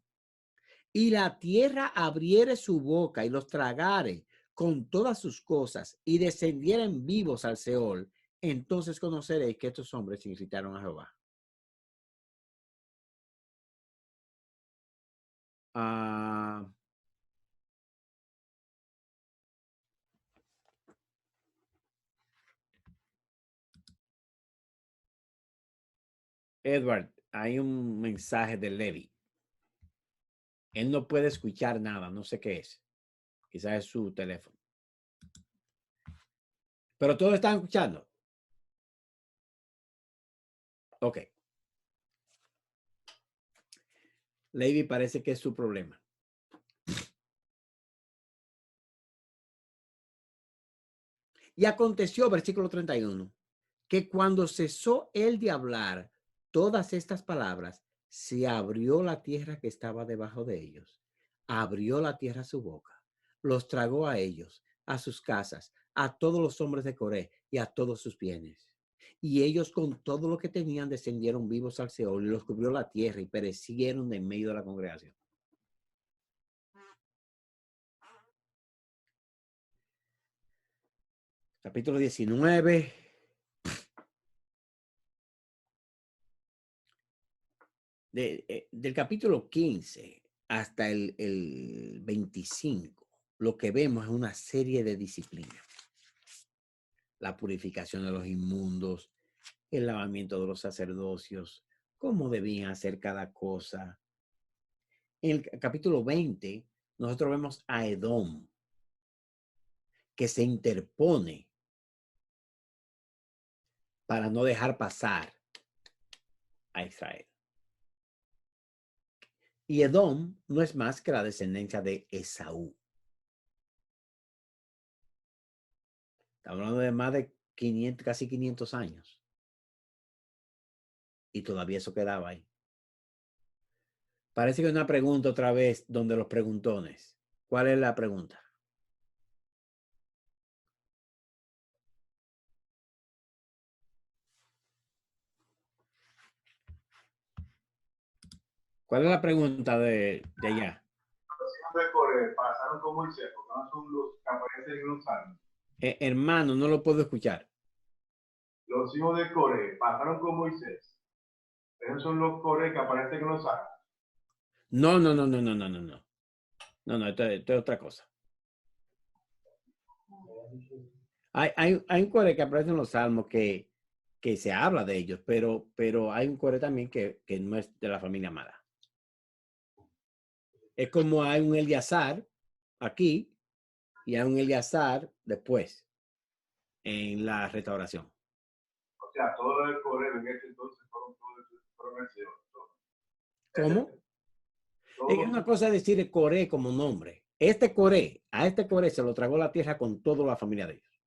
y la tierra abriere su boca y los tragare con todas sus cosas y descendieren vivos al Seol, entonces conoceréis que estos hombres irritaron a Jehová. Edward, hay un mensaje de Levi. Él no puede escuchar nada, no sé qué es. Quizás es su teléfono. Pero todos están escuchando. Ok. Levi parece que es su problema. Y aconteció, versículo 31, que cuando cesó él de hablar todas estas palabras, se abrió la tierra que estaba debajo de ellos. Abrió la tierra su boca. Los tragó a ellos, a sus casas, a todos los hombres de Coré y a todos sus bienes. Y ellos con todo lo que tenían descendieron vivos al Seol y los cubrió la tierra y perecieron de en medio de la congregación. Capítulo 19. Del capítulo 15 hasta el 25, lo que vemos es una serie de disciplinas. La purificación de los inmundos, el lavamiento de los sacerdocios, cómo debían hacer cada cosa. En el capítulo 20, nosotros vemos a Edom, que se interpone para no dejar pasar a Israel. Y Edom no es más que la descendencia de Esaú. Estamos hablando de más de 500, casi 500 años. Y todavía eso quedaba ahí. Parece que una pregunta otra vez donde los preguntones. ¿Cuál es la pregunta? ¿Cuál es la pregunta de allá? Los hijos de Coré pasaron con Moisés, porque no son los que aparecen en los salmos. Hermano, no lo puedo escuchar. Los hijos de Coré pasaron con Moisés. Esos son los Coré que aparecen en los salmos. No, no, no, no, no, no, no, no. No, no, esto es otra cosa. Hay un core que aparece en los salmos que se habla de ellos, pero hay un core también que no es de la familia amada. Es como hay un Eleazar aquí y hay un Eleazar después en la restauración. O sea, todos los Coré en ese entonces fueron el Señor. ¿Cómo? Es una cosa decir Coré como nombre. A este Coré se lo tragó la tierra con toda la familia de ellos.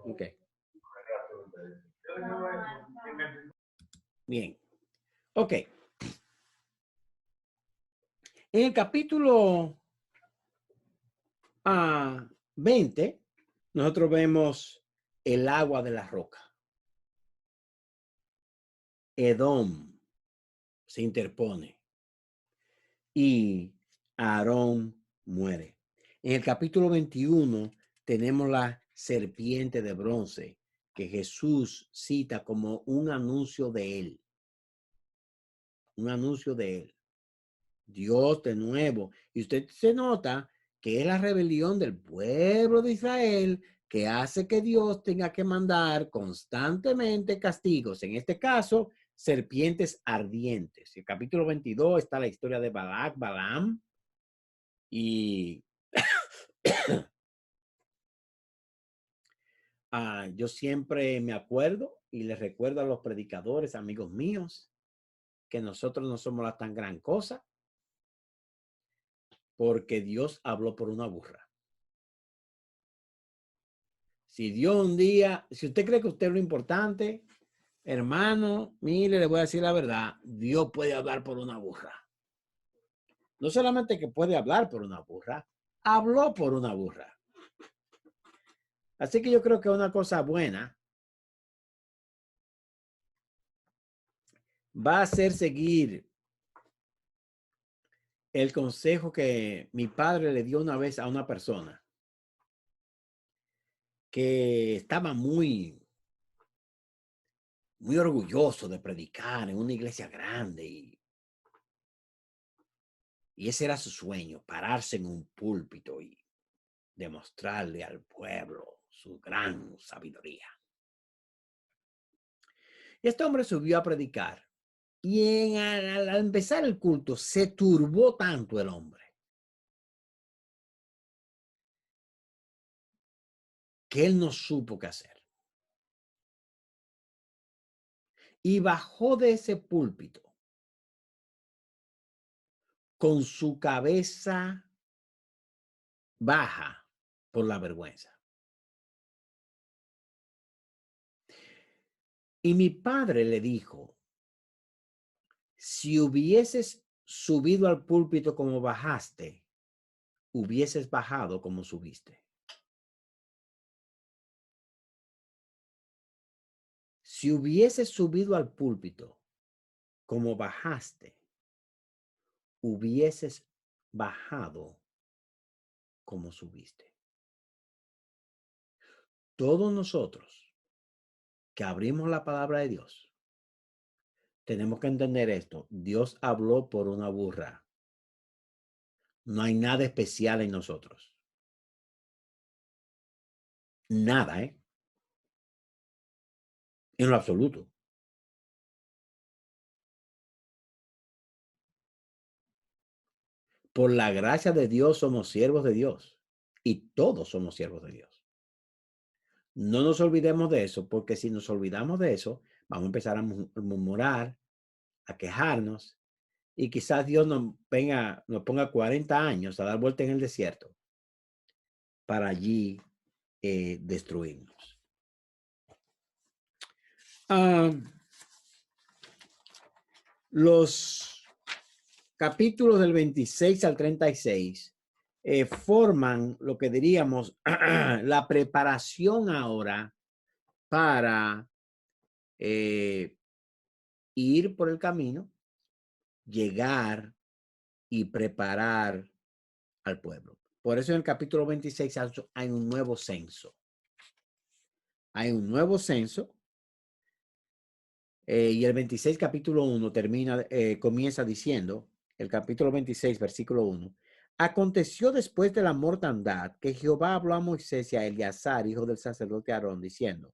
Ok. Bien. Ok. En el capítulo 20, nosotros vemos el agua de la roca. Edom se interpone y Aarón muere. En el capítulo 21 tenemos la serpiente de bronce que Jesús cita como un anuncio de él. Un anuncio de él. Dios de nuevo. Y usted se nota que es la rebelión del pueblo de Israel que hace que Dios tenga que mandar constantemente castigos. En este caso, serpientes ardientes. En el capítulo 22 está la historia de Balac, Balaam. Y Yo siempre me acuerdo y les recuerdo a los predicadores, amigos míos, que nosotros no somos la tan gran cosa, porque Dios habló por una burra. Si Dios un día, si usted cree que usted es lo importante, hermano, mire, le voy a decir la verdad, Dios puede hablar por una burra. No solamente que puede hablar por una burra, habló por una burra. Así que yo creo que una cosa buena va a ser seguir el consejo que mi padre le dio una vez a una persona que estaba muy orgulloso de predicar en una iglesia grande y ese era su sueño, pararse en un púlpito y demostrarle al pueblo su gran sabiduría. Y este hombre subió a predicar y al empezar el culto se turbó tanto el hombre que él no supo qué hacer. Y bajó de ese púlpito con su cabeza baja por la vergüenza. Y mi padre le dijo, si hubieses subido al púlpito como bajaste, hubieses bajado como subiste. Si hubieses subido al púlpito como bajaste, hubieses bajado como subiste. Todos nosotros que abrimos la palabra de Dios, tenemos que entender esto. Dios habló por una burra. No hay nada especial en nosotros. Nada, ¿eh? En lo absoluto. Por la gracia de Dios somos siervos de Dios. Y todos somos siervos de Dios. No nos olvidemos de eso, porque si nos olvidamos de eso, vamos a empezar a murmurar, a quejarnos, y quizás Dios nos ponga 40 años a dar vuelta en el desierto para allí destruirnos. Los capítulos del 26 al 36 forman lo que diríamos la preparación ahora para ir por el camino, llegar y preparar al pueblo. Por eso en el capítulo 26 hay un nuevo censo. Hay un nuevo censo. Y el 26 capítulo 1 comienza diciendo, el capítulo 26 versículo 1, aconteció después de la mortandad que Jehová habló a Moisés y a Eleazar, hijo del sacerdote Aarón, diciendo,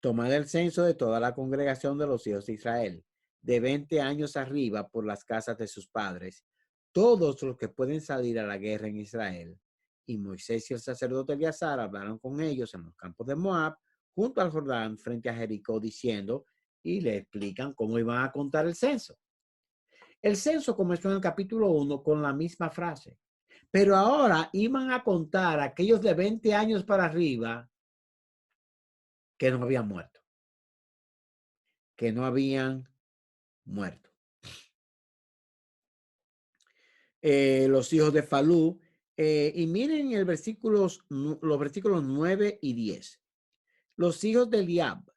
tomad el censo de toda la congregación de los hijos de Israel, de 20 años arriba por las casas de sus padres, todos los que pueden salir a la guerra en Israel. Y Moisés y el sacerdote Eleazar hablaron con ellos en los campos de Moab, junto al Jordán, frente a Jericó, diciendo, y le explican cómo iban a contar el censo. El censo comenzó en el capítulo 1 con la misma frase, pero ahora iban a contar a aquellos de 20 años para arriba que no habían muerto. Que no habían muerto. Los hijos de Falú, y miren los versículos 9 y 10. Los hijos de Eliab,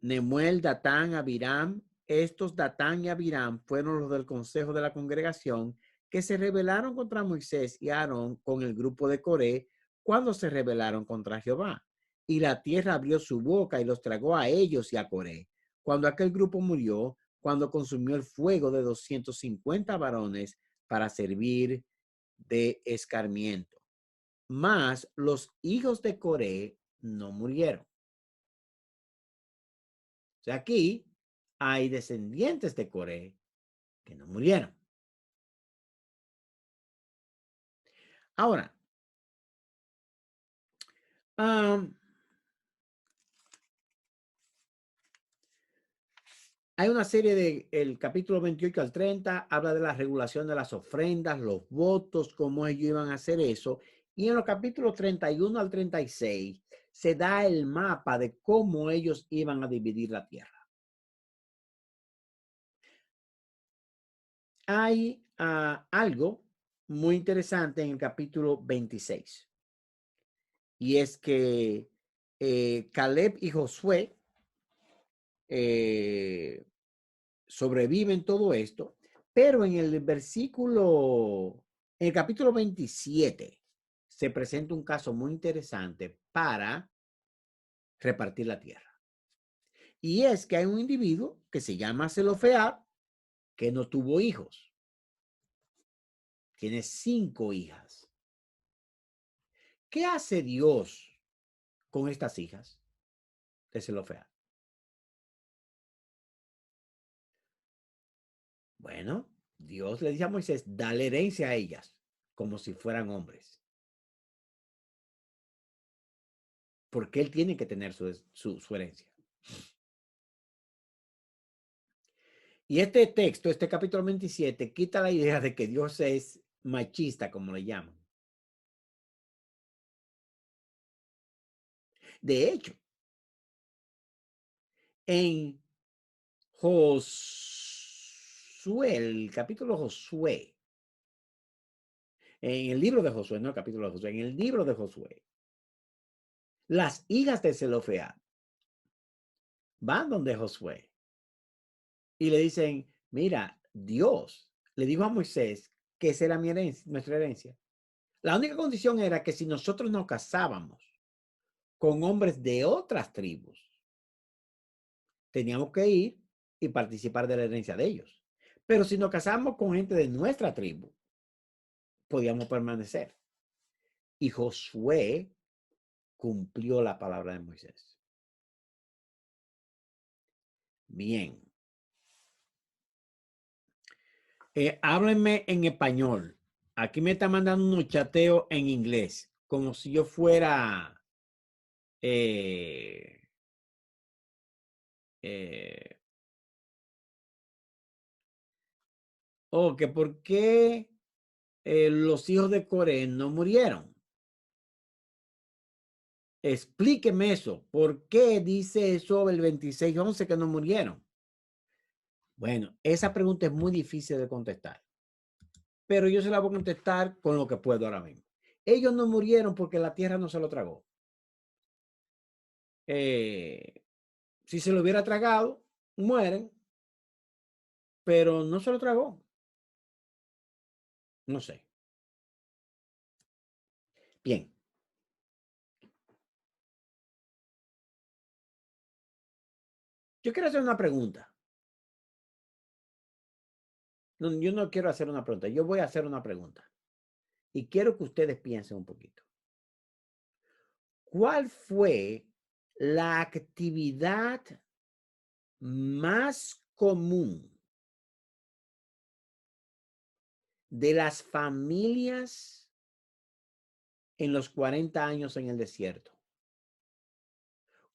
Nemuel, Datán, Abiram. Estos Datán y Abiram fueron los del consejo de la congregación que se rebelaron contra Moisés y Aarón con el grupo de Coré cuando se rebelaron contra Jehová. Y la tierra abrió su boca y los tragó a ellos y a Coré. Cuando aquel grupo murió, cuando consumió el fuego de 250 varones para servir de escarmiento. Mas los hijos de Coré no murieron. O sea, aquí hay descendientes de Coré que no murieron. Ahora, Hay una serie de, el capítulo 28 al 30, habla de la regulación de las ofrendas, los votos, cómo ellos iban a hacer eso. Y en los capítulos 31 al 36 se da el mapa de cómo ellos iban a dividir la tierra. Hay algo muy interesante en el capítulo 26. Y es que Caleb y Josué sobreviven todo esto, pero en el versículo, en el capítulo 27, se presenta un caso muy interesante para repartir la tierra. Y es que hay un individuo que se llama Zelofead, que no tuvo hijos. Tiene 5 hijas. ¿Qué hace Dios con estas hijas de Zelofead? Bueno, Dios le dice a Moisés, dale herencia a ellas, como si fueran hombres. Porque él tiene que tener su herencia. Y este texto, este capítulo 27, quita la idea de que Dios es machista, como le llaman. De hecho, en Josué, el capítulo Josué, en el libro de Josué, no el capítulo de Josué, en el libro de Josué, las hijas de Zelofead van donde Josué y le dicen, mira, Dios le dijo a Moisés que esa era mi herencia, nuestra herencia. La única condición era que si nosotros nos casábamos con hombres de otras tribus, teníamos que ir y participar de la herencia de ellos. Pero si nos casamos con gente de nuestra tribu, podíamos permanecer. Y Josué cumplió la palabra de Moisés. Bien. Háblenme en español. Aquí me está mandando un chateo en inglés, como si yo fuera que por qué los hijos de Coré no murieron. Explíqueme eso. ¿Por qué dice eso el 26:11 que no murieron? Bueno, esa pregunta es muy difícil de contestar, pero yo se la voy a contestar con lo que puedo ahora mismo. Ellos no murieron porque la tierra no se lo tragó. Si se lo hubiera tragado, mueren, pero no se lo tragó. No sé. Bien. Yo quiero hacer una pregunta. No, yo no quiero hacer una pregunta. Yo voy a hacer una pregunta. Y quiero que ustedes piensen un poquito. ¿Cuál fue la actividad más común de las familias en los 40 años en el desierto?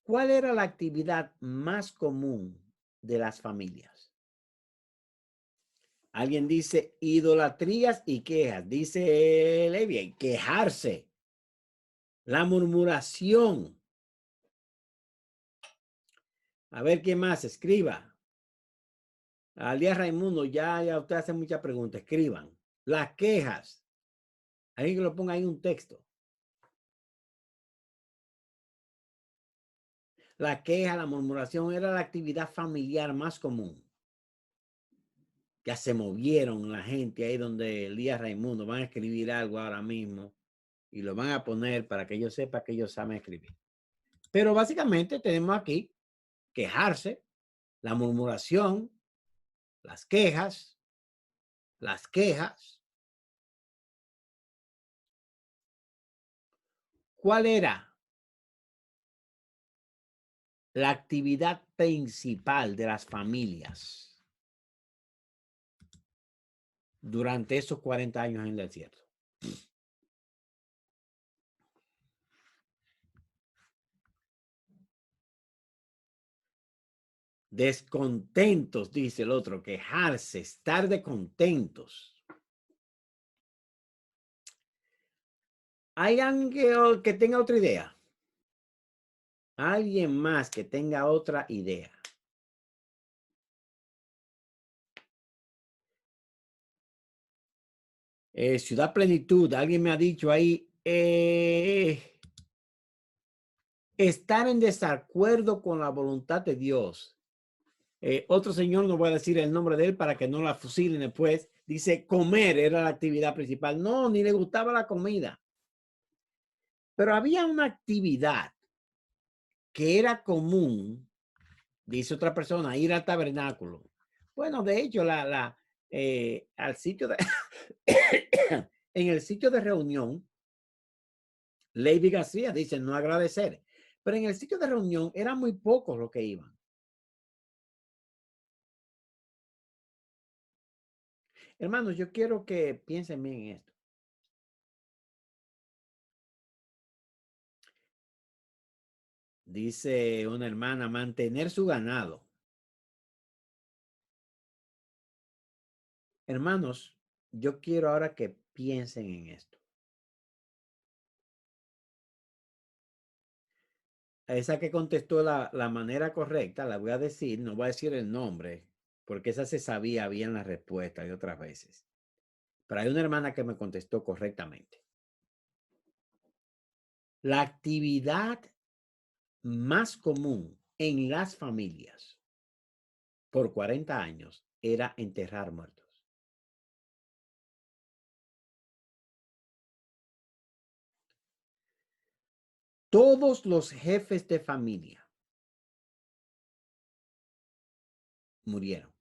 ¿Cuál era la actividad más común de las familias? Alguien dice idolatrías y quejas. Dice Levi, quejarse. La murmuración. A ver quién más, escriba. Al día Raimundo, ya usted hace muchas preguntas. Escriban. Las quejas. Alguien que lo ponga ahí un texto. La queja, la murmuración era la actividad familiar más común. Ya se movieron la gente ahí donde Elías Raimundo van a escribir algo ahora mismo y lo van a poner para que ellos sepan que ellos saben escribir. Pero básicamente tenemos aquí quejarse, la murmuración, las quejas, las quejas. ¿Cuál era la actividad principal de las familias durante esos 40 años en el desierto? Descontentos, dice el otro, quejarse, estar descontentos. ¿Hay alguien que tenga otra idea? ¿Alguien más que tenga otra idea? Ciudad Plenitud, alguien me ha dicho ahí, estar en desacuerdo con la voluntad de Dios. Otro señor, no voy a decir el nombre de él para que no la fusilen después, dice comer era la actividad principal. No, ni le gustaba la comida. Pero había una actividad que era común, dice otra persona, ir al tabernáculo. Bueno, de hecho, al sitio de, en el sitio de reunión, Lady García dice no agradecer, pero en el sitio de reunión eran muy pocos los que iban. Hermanos, yo quiero que piensen bien en esto. Dice una hermana, mantener su ganado. Hermanos, yo quiero ahora que piensen en esto. A esa que contestó la manera correcta, la voy a decir, no voy a decir el nombre, porque esa se sabía bien la respuesta de otras veces. Pero hay una hermana que me contestó correctamente. La actividad más común en las familias por 40 años era enterrar muertos. Todos los jefes de familia murieron,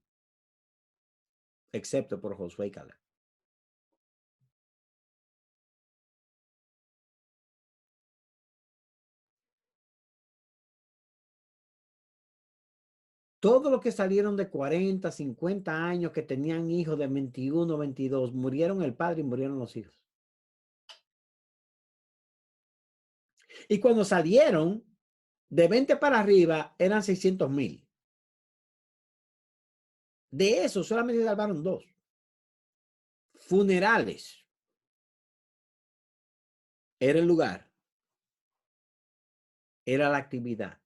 excepto por Josué y Caleb. Todos los que salieron de 40, 50 años, que tenían hijos de 21, 22, murieron el padre y murieron los hijos. Y cuando salieron, de 20 para arriba, eran 600,000. De eso solamente salvaron 2. Funerales. Era el lugar. Era la actividad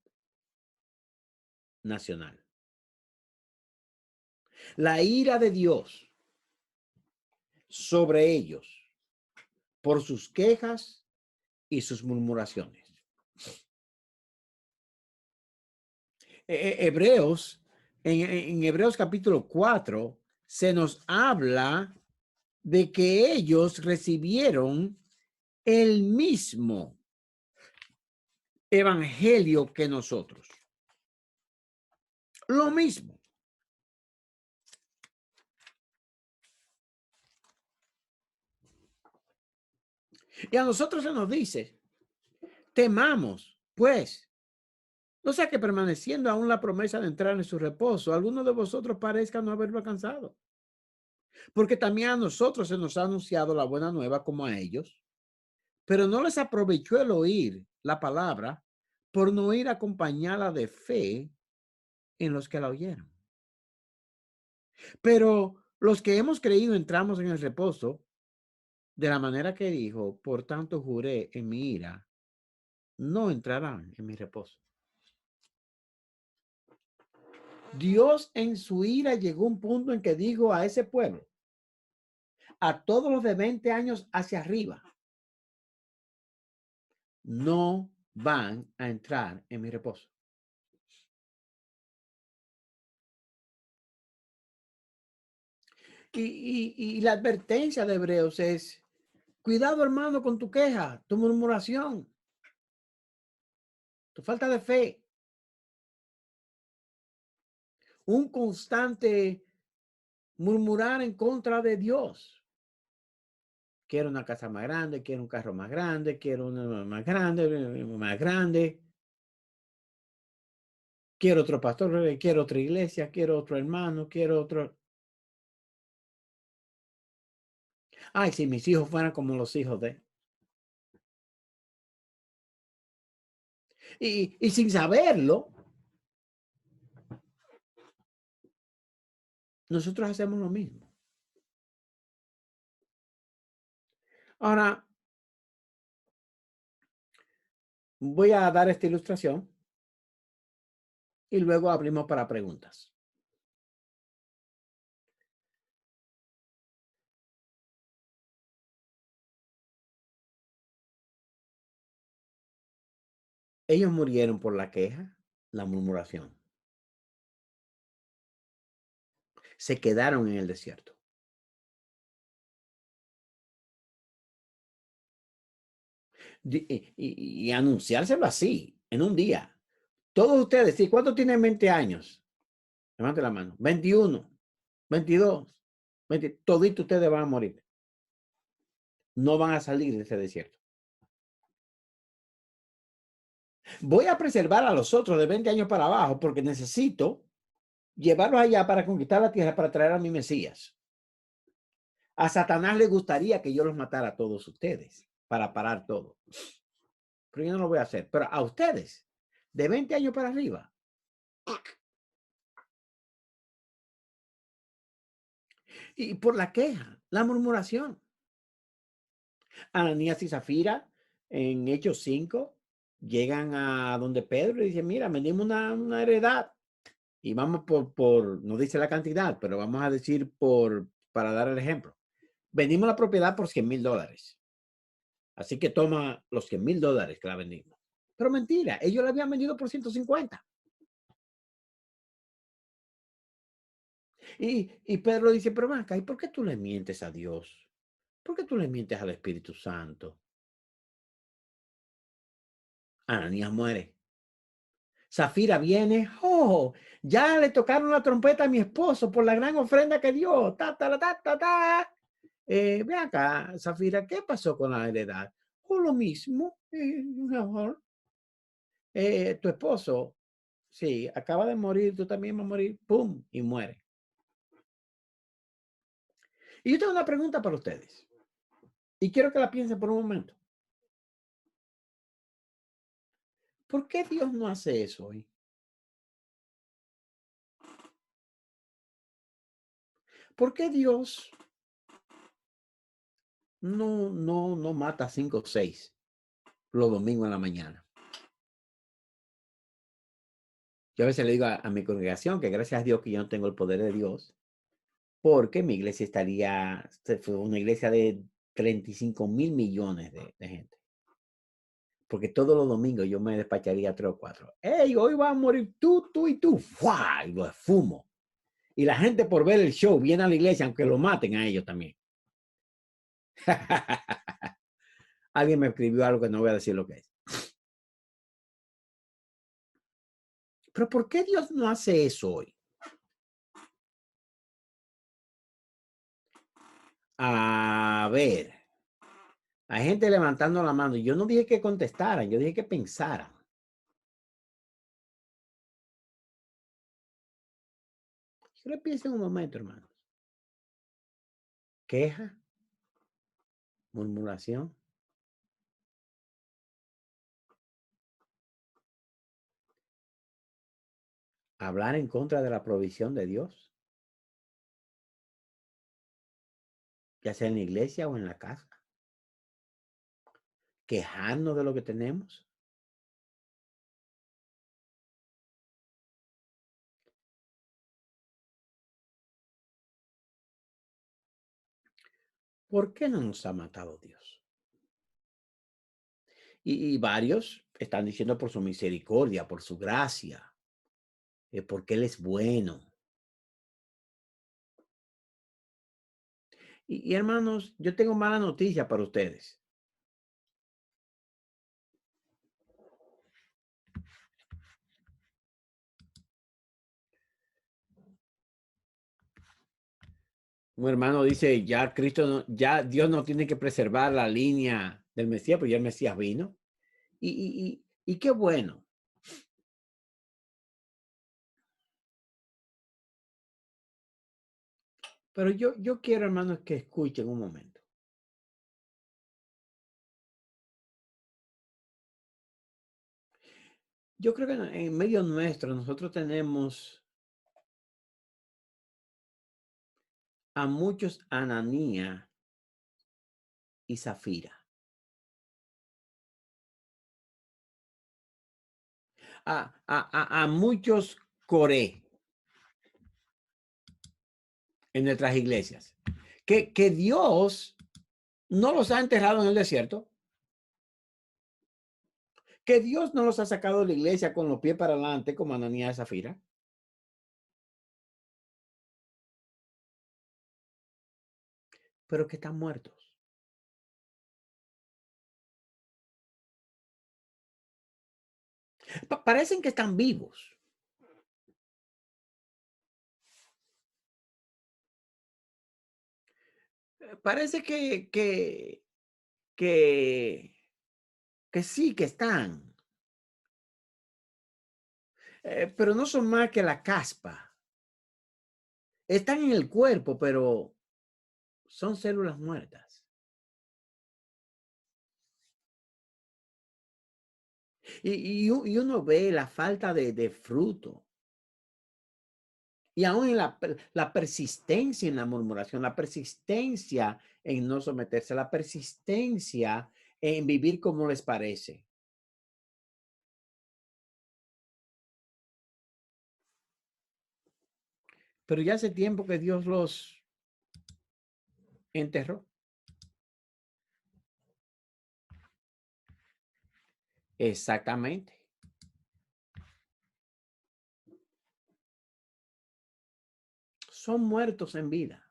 nacional. La ira de Dios sobre ellos por sus quejas y sus murmuraciones. Hebreos, en Hebreos capítulo 4, se nos habla de que ellos recibieron el mismo evangelio que nosotros. Lo mismo. Y a nosotros se nos dice, temamos, pues, no sea que permaneciendo aún la promesa de entrar en su reposo, alguno de vosotros parezca no haberlo alcanzado. Porque también a nosotros se nos ha anunciado la buena nueva como a ellos, pero no les aprovechó el oír la palabra por no ir acompañada de fe en los que la oyeron. Pero los que hemos creído entramos en el reposo de la manera que dijo, por tanto juré en mi ira, no entrarán en mi reposo. Dios en su ira llegó a un punto en que dijo a ese pueblo, a todos los de 20 años hacia arriba, no van a entrar en mi reposo. Y la advertencia de Hebreos es, cuidado hermano con tu queja, tu murmuración, tu falta de fe. Un constante murmurar en contra de Dios. Quiero una casa más grande, quiero un carro más grande, quiero una más grande, más grande. Quiero otro pastor, quiero otra iglesia, quiero otro hermano, quiero otro. Ay, si mis hijos fueran como los hijos de. Y sin saberlo, nosotros hacemos lo mismo. Ahora, voy a dar esta ilustración y luego abrimos para preguntas. Ellos murieron por la queja, la murmuración. Se quedaron en el desierto. Y anunciárselo así, en un día. Todos ustedes, ¿sí? ¿Cuántos tienen 20 años? Levante la mano. 21, 22, 20, toditos ustedes van a morir. No van a salir de ese desierto. Voy a preservar a los otros de 20 años para abajo porque necesito llevarlos allá para conquistar la tierra, para traer a mi Mesías. A Satanás le gustaría que yo los matara a todos ustedes para parar todo. Pero yo no lo voy a hacer. Pero a ustedes, de 20 años para arriba. Y por la queja, la murmuración. Ananías y Zafira, en Hechos 5, llegan a donde Pedro y dicen, mira, vendimos una heredad. Y vamos no dice la cantidad, pero vamos a decir para dar el ejemplo. Vendimos la propiedad por $100,000. Así que toma los $100,000 que la vendimos. Pero mentira, ellos la habían vendido por 150. Y Pedro dice, pero acá, ¿y por qué tú le mientes a Dios? ¿Por qué tú le mientes al Espíritu Santo? Ananías muere. Zafira viene, oh, ya le tocaron la trompeta a mi esposo por la gran ofrenda que dio. Ta, ta, ta, ta, ta. Ve acá, Zafira, ¿qué pasó con la heredad? O lo mismo, mejor. Tu esposo, sí, acaba de morir, tú también vas a morir, pum, y muere. Y yo tengo una pregunta para ustedes. Y quiero que la piensen por un momento. ¿Por qué Dios no hace eso hoy? ¿Por qué Dios no mata 5 o 6 los domingos en la mañana? Yo a veces le digo a mi congregación que gracias a Dios que yo no tengo el poder de Dios, porque mi iglesia fue una iglesia de 35,000 millones de gente. Porque todos los domingos yo me despacharía 3 o 4. ¡Ey, hoy va a morir tú y tú! ¡Fua! Y lo esfumo. Y la gente por ver el show viene a la iglesia, aunque lo maten a ellos también. Alguien me escribió algo que no voy a decir lo que es. Pero ¿por qué Dios no hace eso hoy? A ver, hay gente levantando la mano. Yo no dije que contestaran, yo dije que pensaran. Yo le pienso en un momento, hermanos. Queja, murmuración. Hablar en contra de la provisión de Dios, ya sea en la iglesia o en la casa. Quejarnos de lo que tenemos. ¿Por qué no nos ha matado Dios? Y varios están diciendo por su misericordia, por su gracia, porque Él es bueno. Y hermanos, yo tengo mala noticia para ustedes. Un hermano dice, ya ya Dios no tiene que preservar la línea del Mesías, porque ya el Mesías vino. Y qué bueno. Pero yo quiero, hermanos, que escuchen un momento. Yo creo que en medio nuestro nosotros tenemos a muchos Ananías y Zafira. A muchos Coré en nuestras iglesias. Que Dios no los ha enterrado en el desierto. Que Dios no los ha sacado de la iglesia con los pies para adelante como Ananías y Zafira. Pero que están muertos. Parecen que están vivos. Parece que sí, que están. Pero no son más que la caspa. Están en el cuerpo, pero son células muertas. Y uno ve la falta de fruto. Y aún en la persistencia en la murmuración, la persistencia en no someterse, la persistencia en vivir como les parece. Pero ya hace tiempo que Dios los enterró. Exactamente. Son muertos en vida.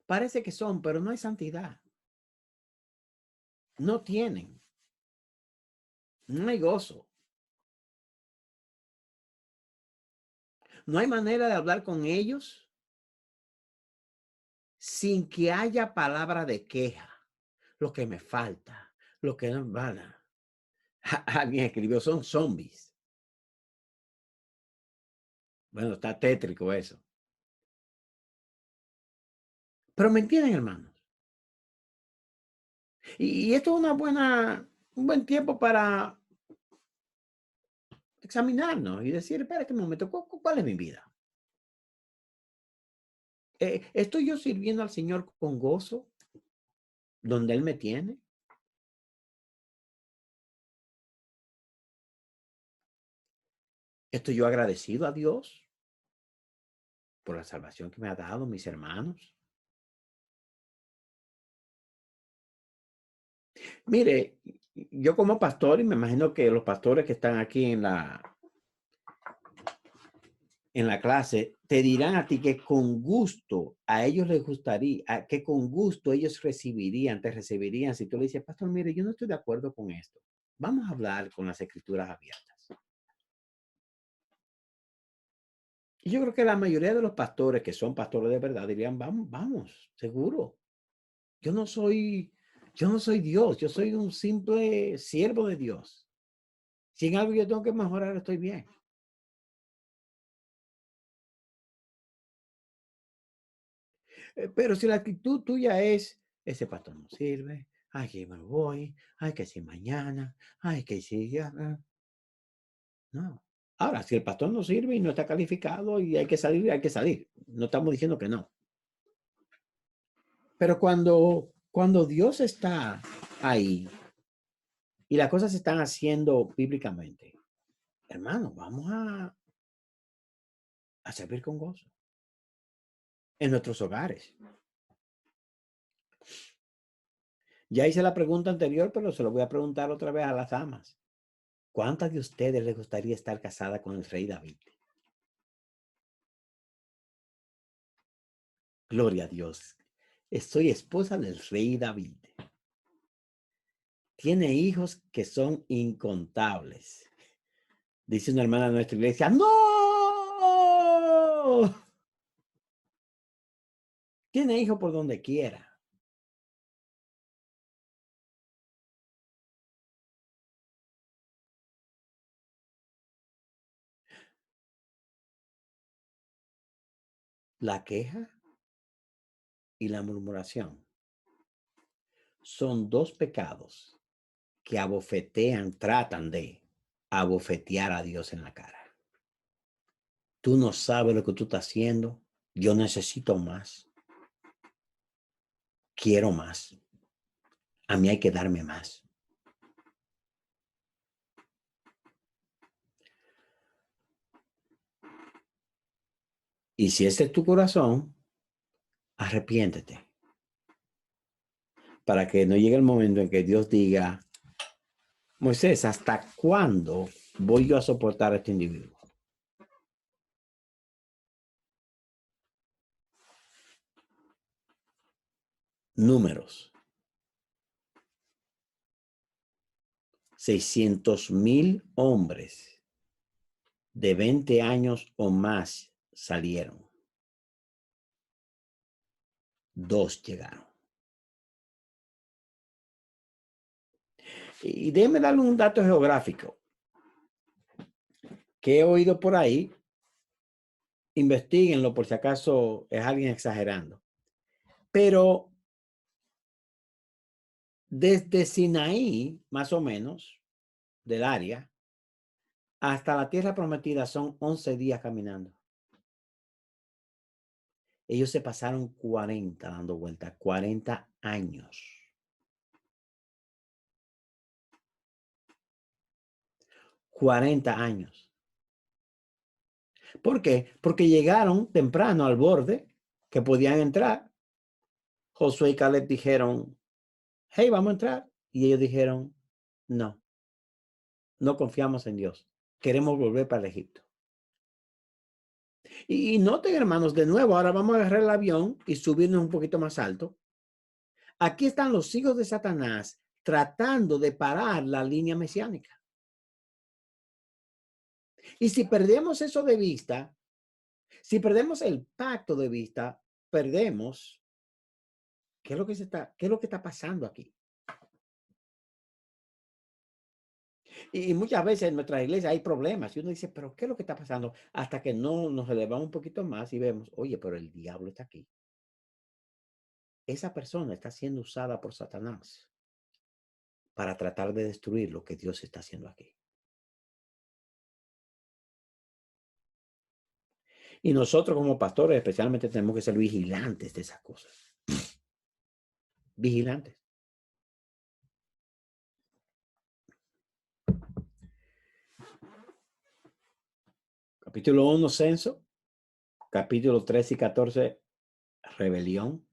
Parece que son, pero no hay santidad. No tienen. No hay gozo. No hay manera de hablar con ellos sin que haya palabra de queja. Lo que me falta, lo que no van a. Alguien escribió, son zombies. Bueno, está tétrico eso. Pero me entienden, hermanos. Y esto es un buen tiempo para examinarnos y decir, espera un momento, ¿cuál es mi vida? ¿Estoy yo sirviendo al Señor con gozo donde Él me tiene? ¿Estoy yo agradecido a Dios por la salvación que me ha dado, mis hermanos? Mire, yo como pastor, y me imagino que los pastores que están aquí en la clase, te dirán a ti que con gusto a ellos les gustaría, que con gusto ellos te recibirían si tú le dices, pastor, mire, yo no estoy de acuerdo con esto. Vamos a hablar con las escrituras abiertas. Y yo creo que la mayoría de los pastores que son pastores de verdad dirían, vamos, seguro. Yo no soy Dios, yo soy un simple siervo de Dios. Si en algo yo tengo que mejorar, estoy bien. Pero si la actitud tuya es, ese pastor no sirve, ay, que me voy, ay, que si mañana, ay, que si ya. No. Ahora, si el pastor no sirve y no está calificado y hay que salir, hay que salir. No estamos diciendo que no. Pero cuando Dios está ahí y las cosas se están haciendo bíblicamente, hermano, vamos a servir con gozo en nuestros hogares. Ya hice la pregunta anterior, pero se lo voy a preguntar otra vez a las damas. ¿Cuántas de ustedes les gustaría estar casada con el rey David? Gloria a Dios. Soy esposa del rey David. Tiene hijos que son incontables. Dice una hermana de nuestra iglesia, ¡no! Tiene hijos por donde quiera. La queja y la murmuración son dos pecados que tratan de abofetear a Dios en la cara. Tú no sabes lo que tú estás haciendo. Yo necesito más. Quiero más. A mí hay que darme más. Y si este es tu corazón, arrepiéntete. Para que no llegue el momento en que Dios diga, Moisés, ¿hasta cuándo voy yo a soportar a este individuo? Números. 600,000 hombres de 20 años o más salieron. 2 llegaron. Y déjenme darle un dato geográfico que he oído por ahí. Investíguenlo por si acaso es alguien exagerando. Pero desde Sinaí, más o menos, del área, hasta la tierra prometida son 11 días caminando. Ellos se pasaron 40 dando vueltas, 40 años. 40 años. ¿Por qué? Porque llegaron temprano al borde que podían entrar. Josué y Caleb dijeron, hey, vamos a entrar. Y ellos dijeron, no, no confiamos en Dios. Queremos volver para Egipto. Y noten, hermanos, de nuevo, ahora vamos a agarrar el avión y subirnos un poquito más alto. Aquí están los hijos de Satanás tratando de parar la línea mesiánica. Y si perdemos eso de vista, si perdemos el pacto de vista, perdemos qué es lo que está pasando aquí. Y muchas veces en nuestra iglesia hay problemas y uno dice, pero ¿qué es lo que está pasando? Hasta que no nos elevamos un poquito más y vemos, oye, pero el diablo está aquí. Esa persona está siendo usada por Satanás para tratar de destruir lo que Dios está haciendo aquí. Y nosotros como pastores especialmente tenemos que ser vigilantes de esas cosas. Vigilantes. Capítulo 1, censo. Capítulo 13 y 14, rebelión.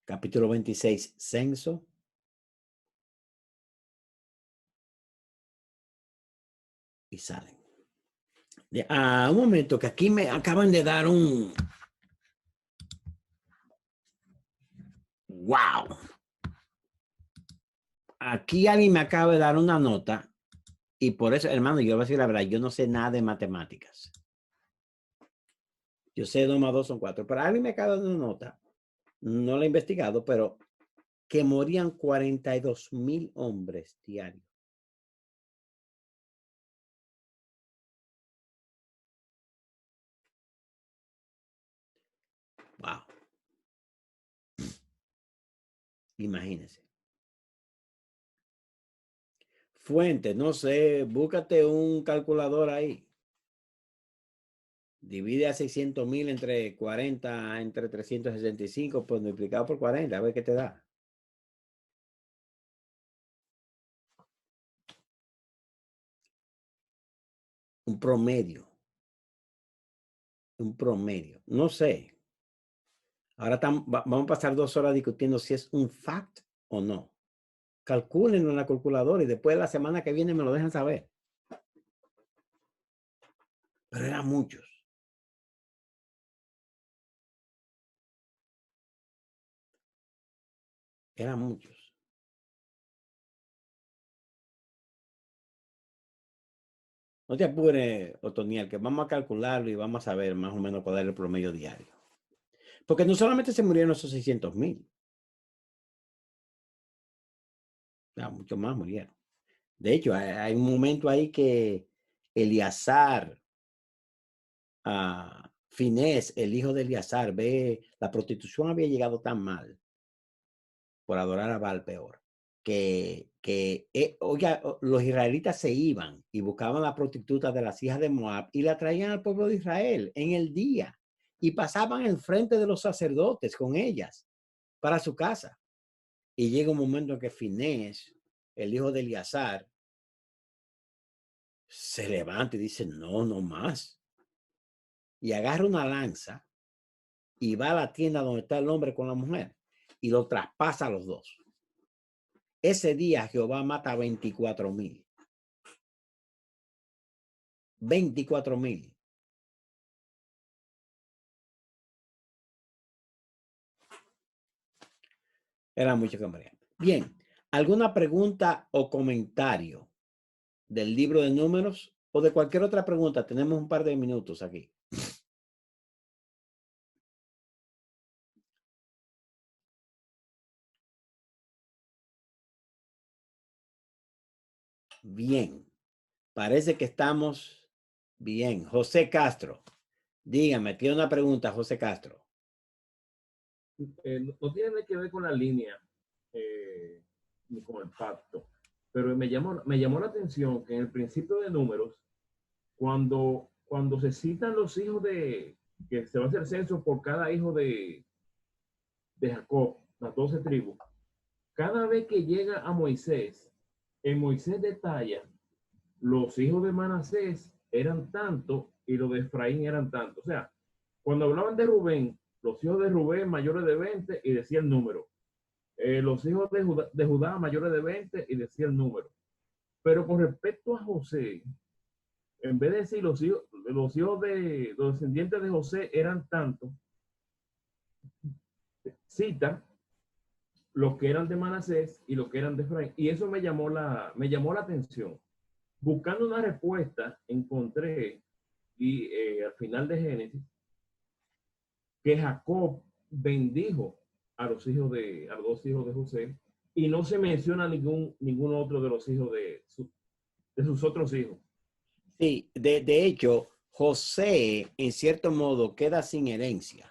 Capítulo 26, censo. Y salen. Un momento, que aquí me acaban de dar un... ¡Wow! Aquí alguien me acaba de dar una nota y por eso, hermano, yo voy a decir la verdad, yo no sé nada de matemáticas. Yo sé 2 más 2 son 4, pero alguien me acaba de dar una nota, no la he investigado, pero que morían 42,000 hombres diarios. Wow. Imagínense. Fuente, no sé, búscate un calculador ahí. Divide a 600,000 entre 40, entre 365, pues multiplicado por 40, a ver qué te da. Un promedio. Un promedio. No sé. Ahora vamos a pasar 2 horas discutiendo si es un fact o no. Calcúlenlo en la calculadora y después de la semana que viene me lo dejan saber. Pero eran muchos. Eran muchos. No te apures, Otoniel, que vamos a calcularlo y vamos a saber más o menos cuál es el promedio diario. Porque no solamente se murieron esos 600,000. Muchos más murieron. De hecho, hay un momento ahí que Eleazar, Finés, el hijo de Eleazar, ve la prostitución había llegado tan mal por adorar a Baal peor. oiga, los israelitas se iban y buscaban las prostitutas de las hijas de Moab y la traían al pueblo de Israel en el día y pasaban enfrente de los sacerdotes con ellas para su casa. Y llega un momento en que Finés, el hijo de Eleazar, se levanta y dice, no, no más. Y agarra una lanza y va a la tienda donde está el hombre con la mujer y lo traspasa a los dos. Ese día Jehová mata 24,000. 24,000. Era mucho que morir. Bien, ¿alguna pregunta o comentario del libro de Números o de cualquier otra pregunta? Tenemos un par de minutos aquí. Bien, parece que estamos bien. José Castro, dígame, tiene una pregunta, José Castro. No tiene que ver con la línea ni con el pacto, pero me llamó la atención que en el principio de Números, cuando se citan los hijos que se va a hacer censo por cada hijo de Jacob, las 12 tribus, cada vez que llega a Moisés, Moisés detalla los hijos de Manasés eran tanto y los de Efraín eran tanto. O sea, cuando hablaban de Rubén, los hijos de Rubén mayores de 20 y decía el número. Los hijos de Judá mayores de 20 y decía el número. Pero con respecto a José, en vez de decir los hijos de los descendientes de José eran tantos, cita los que eran de Manasés y los que eran de Efraín. Y eso me llamó la atención. Buscando una respuesta, encontré y al final de Génesis que Jacob bendijo a los dos hijos de José y no se menciona ningún otro de los hijos de sus otros hijos. Sí, de hecho, José, en cierto modo, queda sin herencia.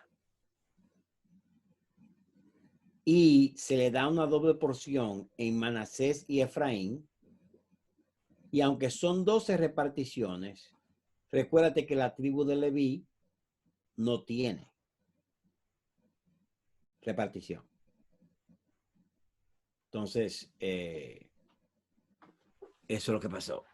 Y se le da una doble porción en Manasés y Efraín. Y aunque son 12 reparticiones, recuérdate que la tribu de Leví no tiene repartición. Entonces, eso es lo que pasó.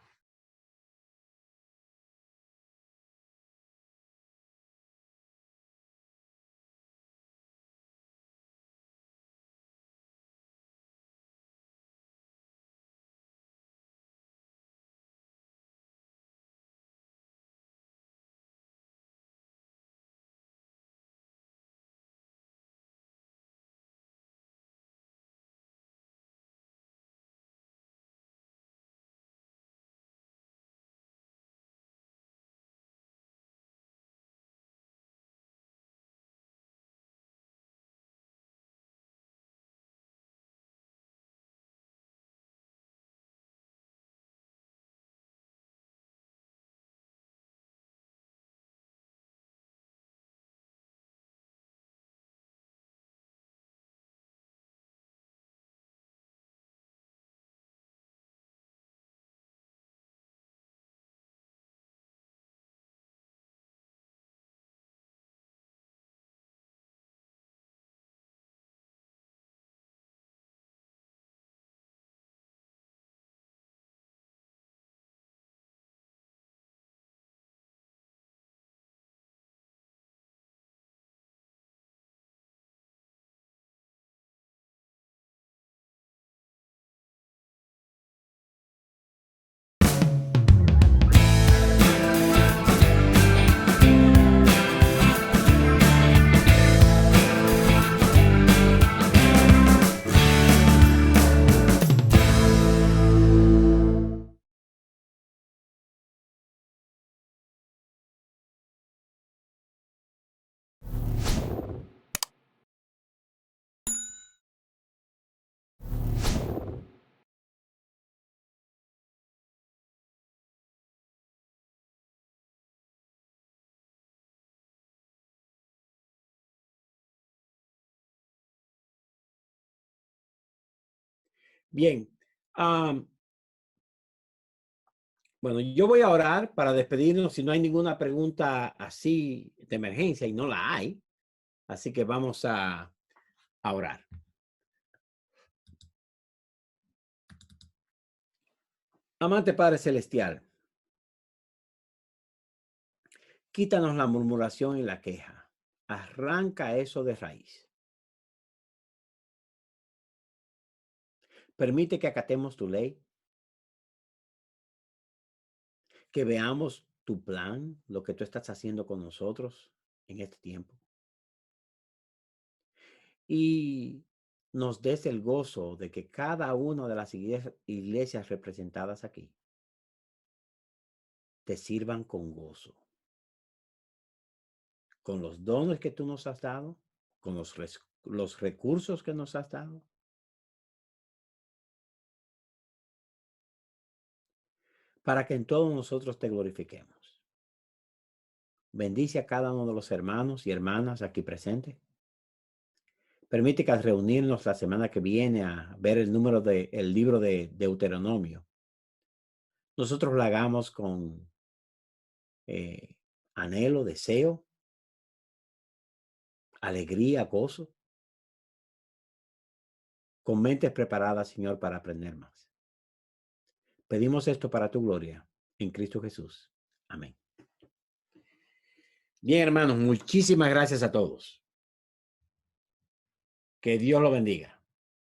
Bien. Bueno, yo voy a orar para despedirnos si no hay ninguna pregunta así de emergencia, y no la hay. Así que vamos a orar. Amante Padre Celestial, quítanos la murmuración y la queja. Arranca eso de raíz. Permite que acatemos tu ley, que veamos tu plan, lo que tú estás haciendo con nosotros en este tiempo. Y nos des el gozo de que cada una de las iglesias representadas aquí te sirvan con gozo, con los dones que tú nos has dado, con los recursos que nos has dado. Para que en todos nosotros te glorifiquemos. Bendice a cada uno de los hermanos y hermanas aquí presentes. Permite que al reunirnos la semana que viene a ver el libro de Deuteronomio, nosotros lo hagamos con anhelo, deseo, alegría, gozo, con mentes preparadas, Señor, para aprender más. Pedimos esto para tu gloria, en Cristo Jesús. Amén. Bien, hermanos, muchísimas gracias a todos. Que Dios lo bendiga.